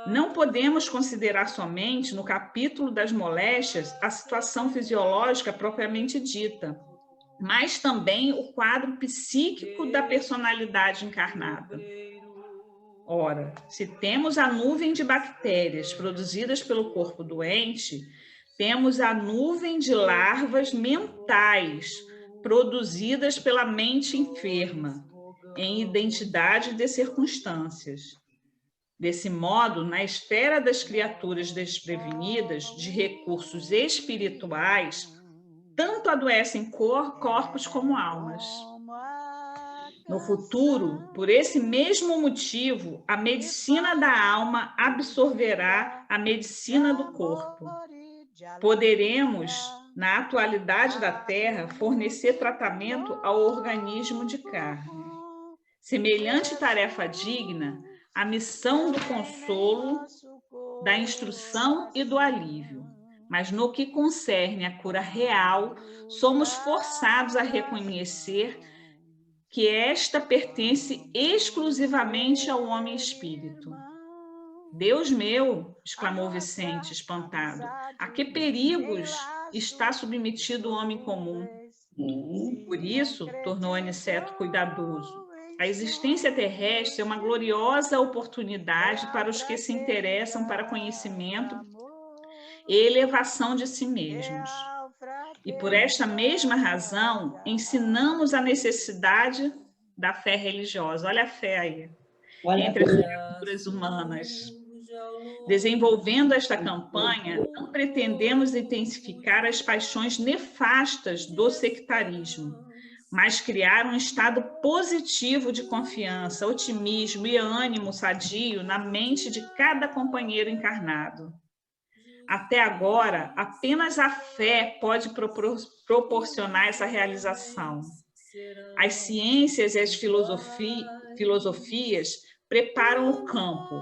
Não podemos considerar somente, no capítulo das moléstias, a situação fisiológica propriamente dita, mas também o quadro psíquico da personalidade encarnada. Ora, se temos a nuvem de bactérias produzidas pelo corpo doente, temos a nuvem de larvas mentais produzidas pela mente enferma, em identidade de circunstâncias. Desse modo, na esfera das criaturas desprevenidas de recursos espirituais, tanto adoecem corpos como almas. No futuro, por esse mesmo motivo, a medicina da alma absorverá a medicina do corpo. Poderemos, na atualidade da Terra, fornecer tratamento ao organismo de carne. Semelhante tarefa digna, a missão do consolo, da instrução e do alívio. Mas no que concerne à cura real, somos forçados a reconhecer que esta pertence exclusivamente ao homem espírito. Deus meu, exclamou Vicente, espantado, a que perigos está submetido o homem comum? Por isso, tornou Aniceto cuidadoso, a existência terrestre é uma gloriosa oportunidade para os que se interessam para conhecimento e elevação de si mesmos. E por esta mesma razão, ensinamos a necessidade da fé religiosa. Olha a fé aí, entre as criaturas humanas. Desenvolvendo esta campanha, não pretendemos intensificar as paixões nefastas do sectarismo, mas criar um estado positivo de confiança, otimismo e ânimo sadio na mente de cada companheiro encarnado. Até agora, apenas a fé pode proporcionar essa realização. As ciências e as filosofias preparam o campo.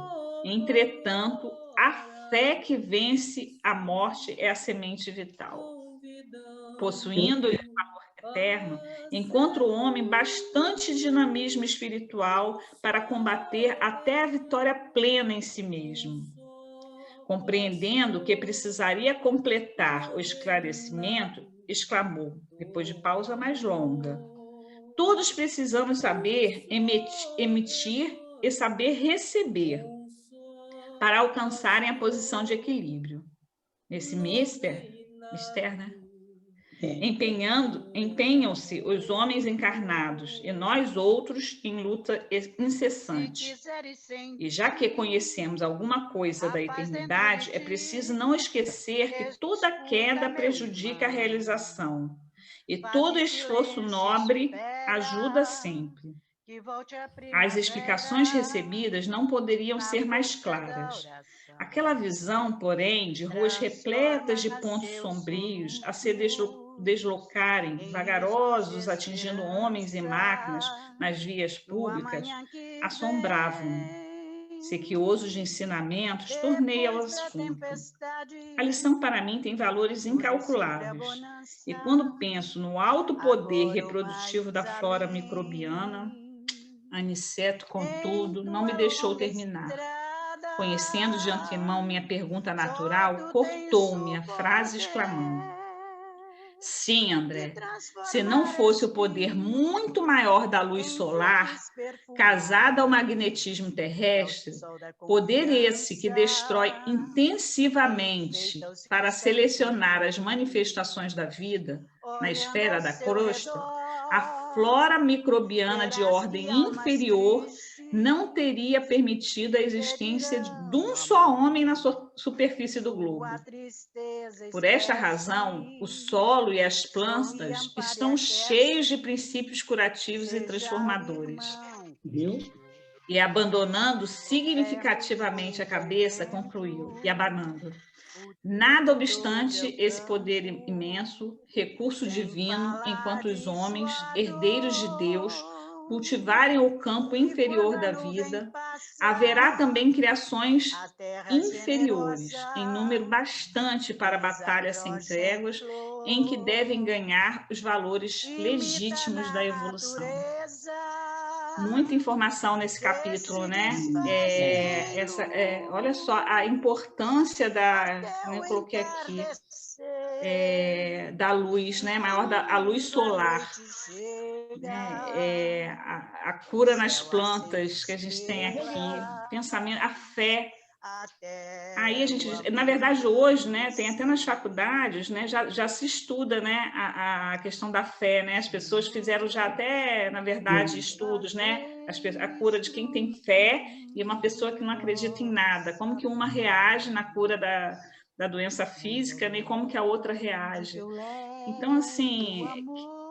Entretanto, a fé que vence a morte é a semente vital. Possuindo o amor eterno, encontra o homem bastante dinamismo espiritual para combater até a vitória plena em si mesmo. Compreendendo que precisaria completar o esclarecimento, exclamou, depois de pausa mais longa: todos precisamos saber emitir e saber receber para alcançarem a posição de equilíbrio. Nesse mister, né? Empenham-se os homens encarnados e nós outros em luta incessante. E já que conhecemos alguma coisa da eternidade, é preciso não esquecer que toda queda prejudica a realização e todo esforço nobre ajuda sempre. As explicações recebidas não poderiam ser mais claras. Aquela visão, porém, de ruas repletas de pontos sombrios a se deslocarem, vagarosos, atingindo homens e máquinas nas vias públicas, assombravam-me. Sequioso de ensinamentos, tornei ao assunto. A lição para mim tem valores incalculáveis. E quando penso no alto poder reprodutivo da flora microbiana, Aniceto, contudo, não me deixou terminar. Conhecendo de antemão minha pergunta natural, cortou-me a frase exclamando: sim, André, se não fosse o poder muito maior da luz solar, casado ao magnetismo terrestre, poder esse que destrói intensivamente para selecionar as manifestações da vida na esfera da crosta, a flora microbiana de ordem inferior não teria permitido a existência de um só homem na superfície do globo. Por esta razão, o solo e as plantas estão cheios de princípios curativos e transformadores. E abandonando significativamente a cabeça, concluiu, e abanando: nada obstante esse poder imenso, recurso divino, enquanto os homens, herdeiros de Deus, cultivarem o campo inferior da vida, haverá também criações inferiores, em número bastante para batalhas sem tréguas, em que devem ganhar os valores legítimos da evolução. Muita informação nesse capítulo, né? Olha só a importância eu coloquei aqui, da luz, né? A luz solar, né? A cura nas plantas que a gente tem aqui, pensamento, a fé. Aí a gente, na verdade, hoje, né, tem até nas faculdades, né, já se estuda, né, a questão da fé, né, as pessoas fizeram já até, na verdade, estudos, né, a cura de quem tem fé e uma pessoa que não acredita em nada, como que uma reage na cura da doença física, né, e como que a outra reage. Então, assim,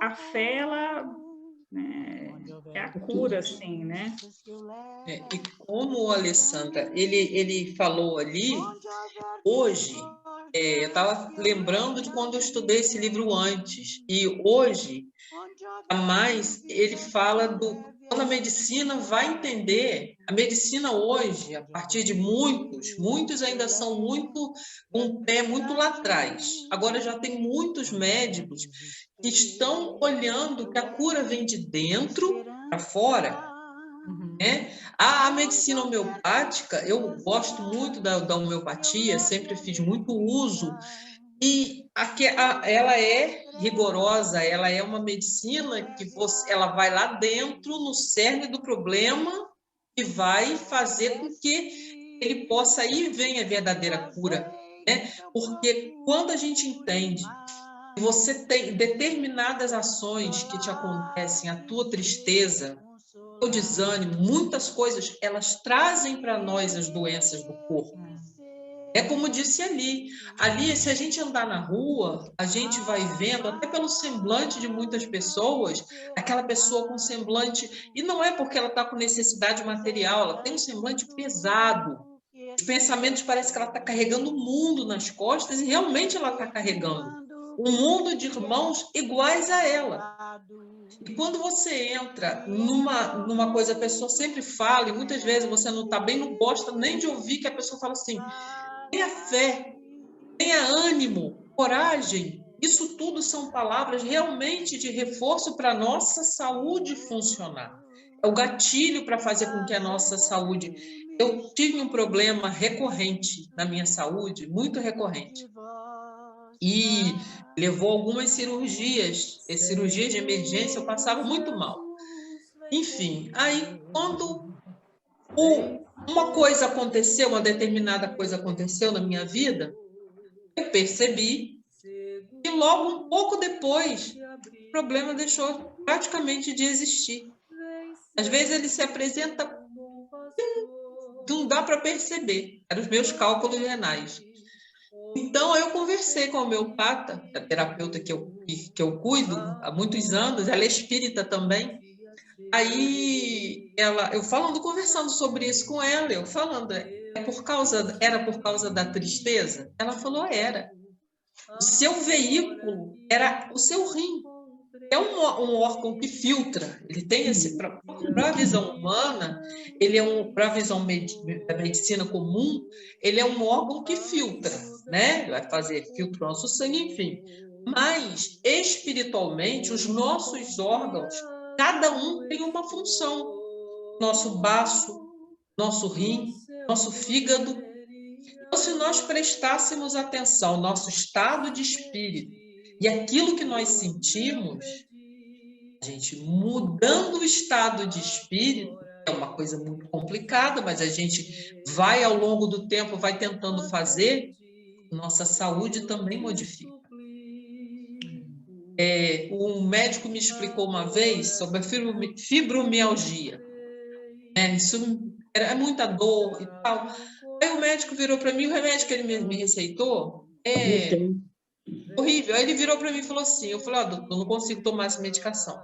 a fé, ela né? É a cura, assim, né? E como, Alessandra, ele falou ali, hoje, eu estava lembrando de quando eu estudei esse livro antes, e hoje, mais ele fala quando a medicina vai entender, a medicina hoje, a partir de muitos ainda são com o pé muito lá atrás. Agora já tem muitos médicos que estão olhando que a cura vem de dentro para fora. Né? A medicina homeopática, eu gosto muito da homeopatia, sempre fiz muito uso, e ela é rigorosa, ela é uma medicina que ela vai lá dentro, no cerne do problema, e vai fazer com que ele possa ir e venha a verdadeira cura. Né? Porque quando a gente entende que você tem determinadas ações que te acontecem, a tua tristeza, o desânimo, muitas coisas, elas trazem para nós as doenças do corpo. É como disse ali, se a gente andar na rua, a gente vai vendo, até pelo semblante de muitas pessoas, aquela pessoa com semblante, e não é porque ela está com necessidade material, ela tem um semblante pesado. Os pensamentos parece que ela está carregando o mundo nas costas, e realmente ela está carregando um mundo de irmãos iguais a ela. E quando você entra numa coisa, a pessoa sempre fala, e muitas vezes você não está bem, não gosta nem de ouvir que a pessoa fala assim, tenha fé, tenha ânimo, coragem. Isso tudo são palavras realmente de reforço para a nossa saúde funcionar. É o gatilho para fazer com que a nossa saúde... Eu tive um problema recorrente na minha saúde, muito recorrente. E levou algumas cirurgias de emergência, eu passava muito mal. Enfim, aí quando uma determinada coisa aconteceu na minha vida, eu percebi que logo um pouco depois o problema deixou praticamente de existir. Às vezes ele se apresenta, não dá para perceber, eram os meus cálculos renais. Então, eu conversei com a homeopata, a terapeuta que eu cuido há muitos anos, ela é espírita também. Aí, conversando sobre isso com ela, eu falando, era por causa da tristeza? Ela falou, era. O seu veículo era o seu rim. É um órgão que filtra, ele tem para a visão humana, para a visão da medicina comum, ele é um órgão que filtra, né? Vai filtrar nosso sangue, enfim. Mas, espiritualmente, os nossos órgãos, cada um tem uma função. Nosso baço, nosso rim, nosso fígado. Então, se nós prestássemos atenção ao nosso estado de espírito, e aquilo que nós sentimos, a gente mudando o estado de espírito, é uma coisa muito complicada, mas a gente vai, ao longo do tempo, vai tentando fazer, nossa saúde também modifica. Um médico me explicou uma vez sobre a fibromialgia. Isso é muita dor e tal. Aí o médico virou para mim, o remédio que ele me receitou horrível. Aí ele virou para mim e falou assim, eu falei, doutor, eu não consigo tomar essa medicação.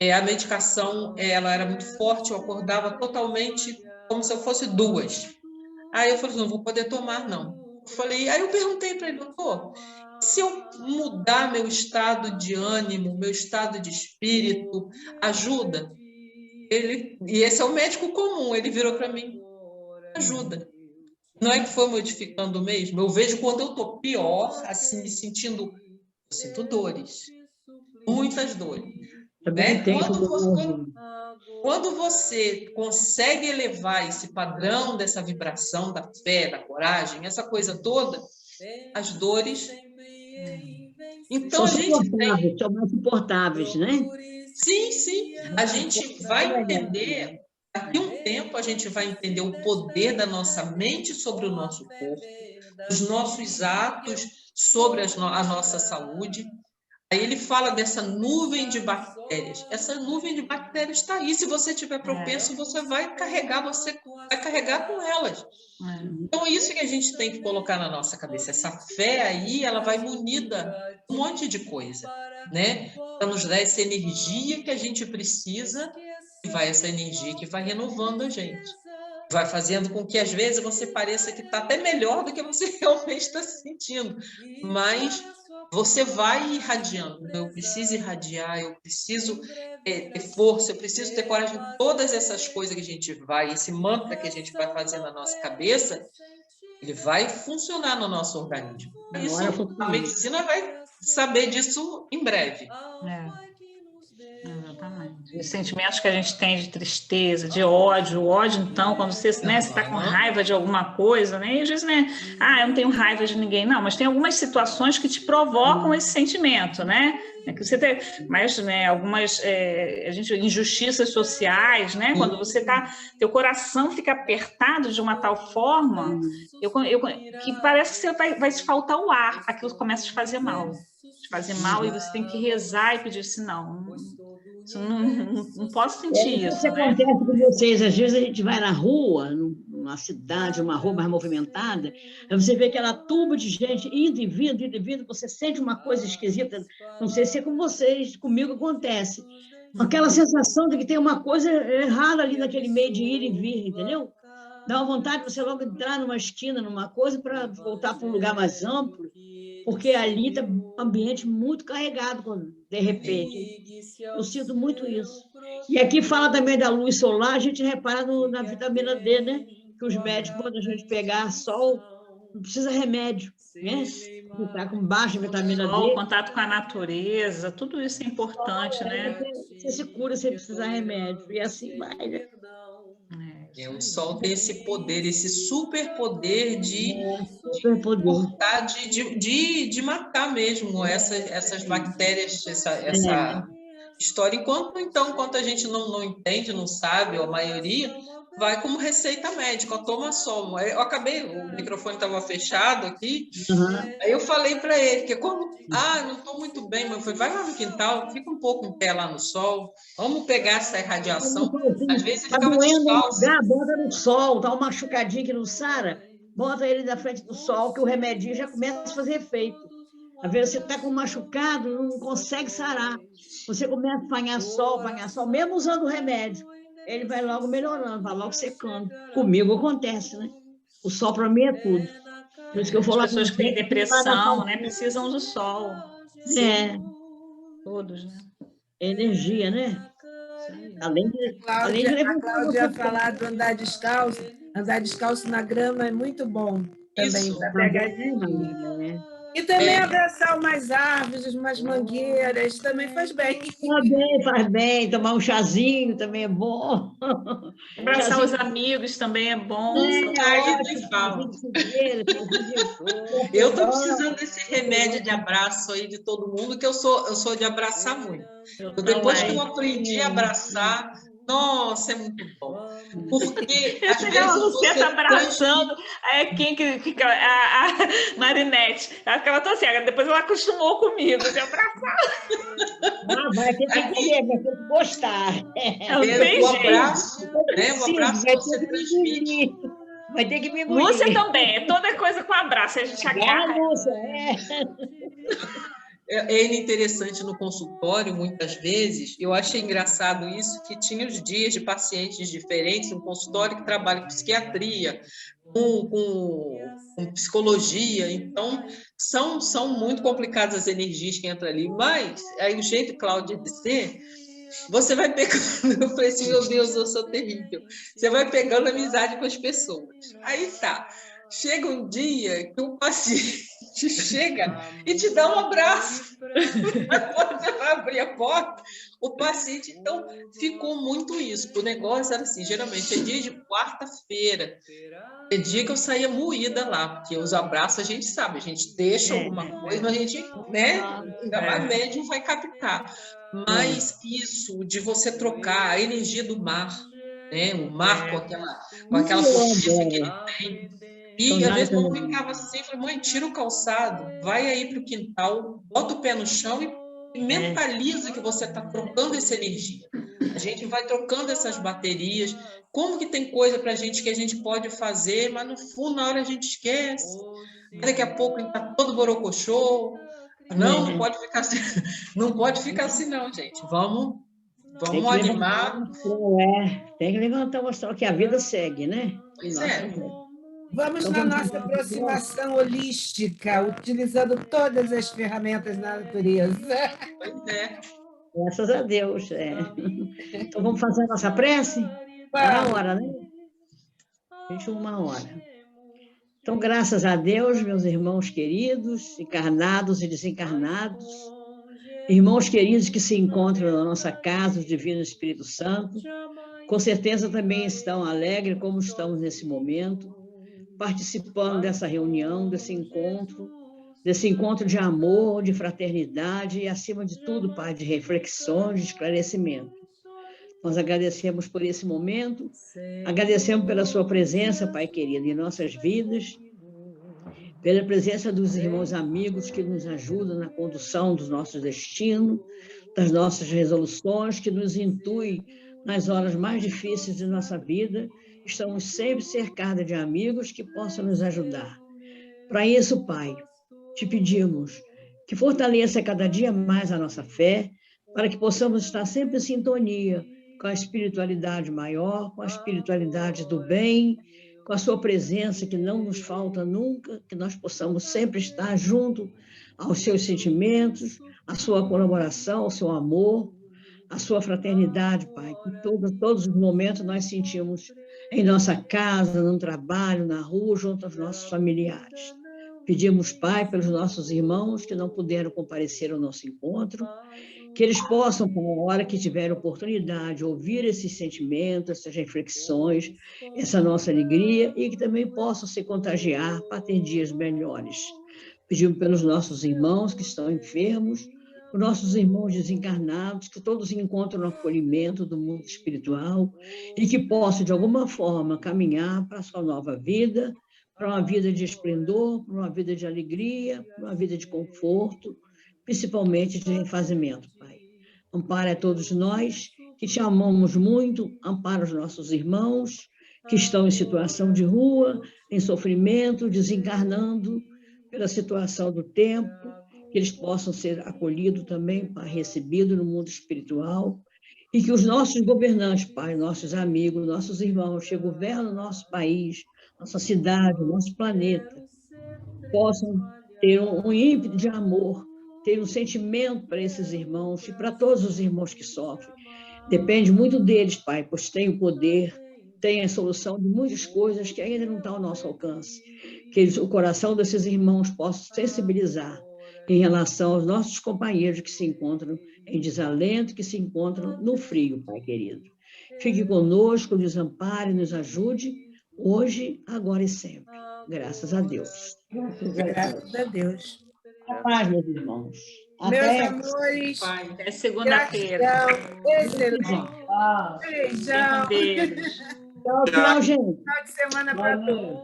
A medicação, ela era muito forte, eu acordava totalmente como se eu fosse 2. Aí eu falei, não vou poder tomar, não. Aí eu perguntei para ele, doutor, se eu mudar meu estado de ânimo, meu estado de espírito, ajuda? E esse é o médico comum, ele virou para mim, ajuda. Não é que foi modificando mesmo? Eu vejo quando eu estou pior, assim, me sentindo... Eu sinto dores. Muitas dores. Né? Quando você consegue elevar esse padrão dessa vibração da fé, da coragem, essa coisa toda, as dores... Então, são mais suportáveis, né? Sim. A gente vai entender... Daqui a um tempo, a gente vai entender o poder da nossa mente sobre o nosso corpo, os nossos atos sobre a nossa saúde. Aí ele fala dessa nuvem de bactérias bactérias. Essa nuvem de bactérias está aí. Se você tiver propenso, você vai carregar com elas. Então, isso que a gente tem que colocar na nossa cabeça. Essa fé aí, ela vai munida um monte de coisa, né? Para nos dar essa energia que a gente precisa, e vai essa energia que vai renovando a gente. Vai fazendo com que, às vezes, você pareça que está até melhor do que você realmente está se sentindo. Mas você vai irradiando. Eu preciso irradiar, eu preciso ter força, eu preciso ter coragem. Todas essas coisas que a gente vai, esse mantra que a gente vai fazer na nossa cabeça, ele vai funcionar no nosso organismo. Isso, a medicina vai saber disso em breve. Exatamente. Os sentimentos que a gente tem de tristeza, de ódio, então, quando você está com raiva de alguma coisa, né? E às vezes, né? Eu não tenho raiva de ninguém, não, mas tem algumas situações que te provocam esse sentimento, né? Que você tem, mas, né, algumas injustiças sociais, né? Quando você teu coração fica apertado de uma tal forma, que parece que você vai te faltar o ar, aquilo começa a te fazer mal. E você tem que rezar e pedir assim, não posso sentir isso. Isso acontece com vocês. Às vezes a gente vai na rua, numa cidade, uma rua mais movimentada, aí você vê aquela turba de gente indo e vindo, você sente uma coisa esquisita. Não sei se é com vocês, comigo acontece. Aquela sensação de que tem uma coisa errada ali naquele meio de ir e vir, entendeu? Dá uma vontade de você logo entrar numa esquina, numa coisa, para voltar para um lugar mais amplo, porque ali está um ambiente muito carregado, de repente. Eu sinto muito isso. E aqui fala também da luz solar, a gente repara na vitamina D, né? Que os médicos, quando a gente pegar sol, não precisa remédio, né? Está com baixa vitamina D. O contato com a natureza, tudo isso é importante, né? Você se cura sem precisar remédio, e assim vai, né? O sol tem esse poder, esse superpoder de cortar, de matar mesmo essas bactérias, essa história. Enquanto a gente não entende, não sabe, ou a maioria, vai como receita médica, toma sol. Eu acabei, o microfone estava fechado aqui, aí eu falei para ele que quando, não estou muito bem, mas eu falei, vai lá no quintal, fica um pouco em pé lá no sol, vamos pegar essa irradiação. Às vezes ele ficava descalço. Bota no sol, tá um machucadinho que não sara, bota ele na frente do sol, que o remedinho já começa a fazer efeito. Às vezes você está com um machucado, não consegue sarar. Você começa a apanhar sol, mesmo usando o remédio. Ele vai logo melhorando, vai logo secando. Comigo acontece, né? O sol para mim é tudo. Por isso que eu falo. As pessoas que têm depressão, né, precisam do sol. Todos, né? Energia, né? Além de a Cláudia falar do andar descalço na grama é muito bom também para pegar energia. E também abraçar umas árvores, umas mangueiras, também faz bem. Faz bem. Tomar um chazinho também é bom. Abraçar os amigos também é bom. Eu estou precisando desse remédio de abraço aí de todo mundo, que eu sou de abraçar muito. Depois que eu aprendi a abraçar, nossa, é muito bom. Porque às vezes você está abraçando, quem que fica? A Marinette. Ela ficava tão assim, depois ela acostumou comigo de abraçar. Vai ter que entender, vai ter que gostar. O abraço, né? O abraço você transmite. Vai ter que me engolir. Lúcia também, toda coisa com abraço, a gente agarra. É interessante no consultório, muitas vezes, eu achei engraçado isso, que tinha os dias de pacientes diferentes, um consultório que trabalha com psiquiatria, com psicologia, então são muito complicadas as energias que entram ali, mas aí o jeito, Cláudia, de ser, você vai pegando, eu falei assim, meu Deus, eu sou terrível, você vai pegando amizade com as pessoas, aí chega um dia que o paciente chega e te dá um abraço. Quando você vai abrir a porta, o paciente... Então, ficou muito isso. O negócio era assim, geralmente, é dia de quarta-feira. É dia que eu saía moída lá, porque os abraços a gente sabe, a gente deixa alguma coisa, mas a gente, né? Ainda mais médium vai captar. Mas isso de você trocar a energia do mar, né? O mar com aquela força que ele tem. E às vezes eu ficava assim, falei, mãe, tira o calçado, vai aí para o quintal, bota o pé no chão e E mentaliza que você está trocando essa energia. A gente vai trocando essas baterias. Como que tem coisa para a gente que a gente pode fazer, mas no fundo, na hora a gente esquece. Daqui a pouco a gente está todo borocochô. Não pode ficar assim. Não pode ficar assim, não, gente. Vamos animar. Tem que levantar o astral, que a vida segue, né? Pois é. Vamos na nossa aproximação holística, utilizando todas as ferramentas da natureza. Pois é. Graças a Deus. Então, vamos fazer a nossa prece? Está na hora, né? 21h. Então, graças a Deus, meus irmãos queridos, encarnados e desencarnados, irmãos queridos que se encontram na nossa casa, o Divino Espírito Santo, com certeza também estão alegres, como estamos nesse momento, participando dessa reunião, desse encontro de amor, de fraternidade e, acima de tudo, Pai, de reflexões, de esclarecimento. Nós agradecemos por esse momento, agradecemos pela sua presença, Pai querido, em nossas vidas, pela presença dos irmãos amigos que nos ajudam na condução dos nossos destinos, das nossas resoluções, que nos intuem nas horas mais difíceis de nossa vida. Estamos sempre cercados de amigos que possam nos ajudar. Para isso, Pai, te pedimos que fortaleça cada dia mais a nossa fé, para que possamos estar sempre em sintonia com a espiritualidade maior, com a espiritualidade do bem, com a sua presença que não nos falta nunca, que nós possamos sempre estar junto aos seus sentimentos, à sua colaboração, ao seu amor, à sua fraternidade, Pai, que todos os momentos nós sentimos em nossa casa, no trabalho, na rua, junto aos nossos familiares. Pedimos, Pai, pelos nossos irmãos que não puderam comparecer ao nosso encontro, que eles possam, na hora que tiverem oportunidade, ouvir esses sentimentos, essas reflexões, essa nossa alegria, e que também possam se contagiar para ter dias melhores. Pedimos pelos nossos irmãos que estão enfermos, os nossos irmãos desencarnados, que todos encontram o acolhimento do mundo espiritual e que possam, de alguma forma, caminhar para a sua nova vida, para uma vida de esplendor, para uma vida de alegria, para uma vida de conforto, principalmente de refazimento, Pai. Ampara a todos nós, que te amamos muito, ampara os nossos irmãos, que estão em situação de rua, em sofrimento, desencarnando pela situação do tempo, que eles possam ser acolhidos também, Pai, recebidos no mundo espiritual, e que os nossos governantes, Pai, nossos amigos, nossos irmãos que governam o nosso país, nossa cidade, nosso planeta, possam ter um ímpeto de amor, ter um sentimento para esses irmãos e para todos os irmãos que sofrem. Depende muito deles, Pai, pois tem o poder, tem a solução de muitas coisas que ainda não estão ao nosso alcance. Que o coração desses irmãos possa sensibilizar em relação aos nossos companheiros que se encontram em desalento, que se encontram no frio, Pai querido. Fique conosco, nos ampare, nos ajude, hoje, agora e sempre. Graças a Deus. Graças a Deus. A paz, meus irmãos. Meus amores, até segunda-feira. Beijão. Tchau, gente. Final de semana para todos.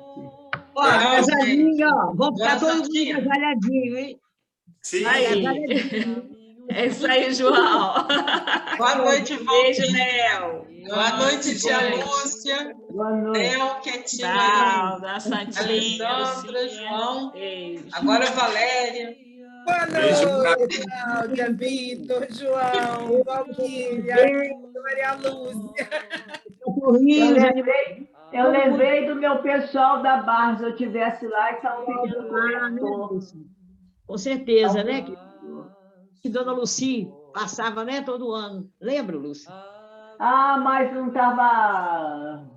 Ó, agasalhinho, ó. Vamos ficar todo mundo agasalhadinho, hein? Sim. É isso aí, João. Boa noite, beijo, Léo. Boa noite, tia Lúcia. Boa noite. Léo, Quietinha. Tchau, da Santinha. Alessandra, João. Beijo. Agora Valéria. Boa noite, Cláudia, Vitor, João, Valquíria, Maria Lúcia. Eu levei do meu pessoal da Barra, se eu estivesse lá, e estavam pedindo corretor. Com certeza, né? Que Dona Lucy passava, né, todo ano. Lembra, Lúcia? Ah, mas não estava...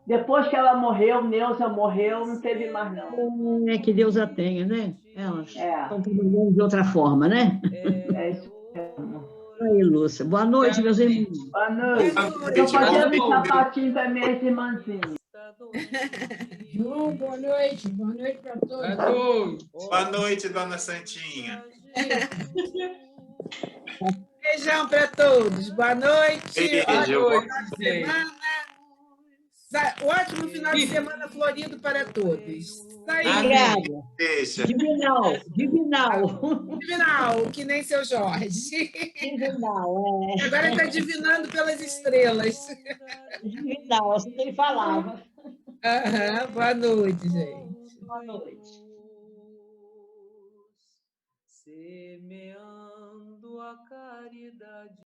Depois que ela morreu, Neuza morreu, não teve mais, não. É que Deus a tenha, né? Elas estão É. trabalhando de outra forma, né? É isso mesmo. Aí, Lúcia. Boa noite, meus irmãos. Boa noite. Estou fazendo um sapatinho para minhas irmãzinhas. João, boa noite. Boa noite para todos. Boa noite, Dona Santinha. Beijão para todos. Boa noite. Beijo. Boa noite. Ótimo final de semana florido para todos. Obrigada. Divinal. Divinal, que nem seu Jorge. Divinal, Agora está divinando pelas estrelas. Divinal, assim que ele falava. Boa noite, gente. Boa noite. Semeando a caridade.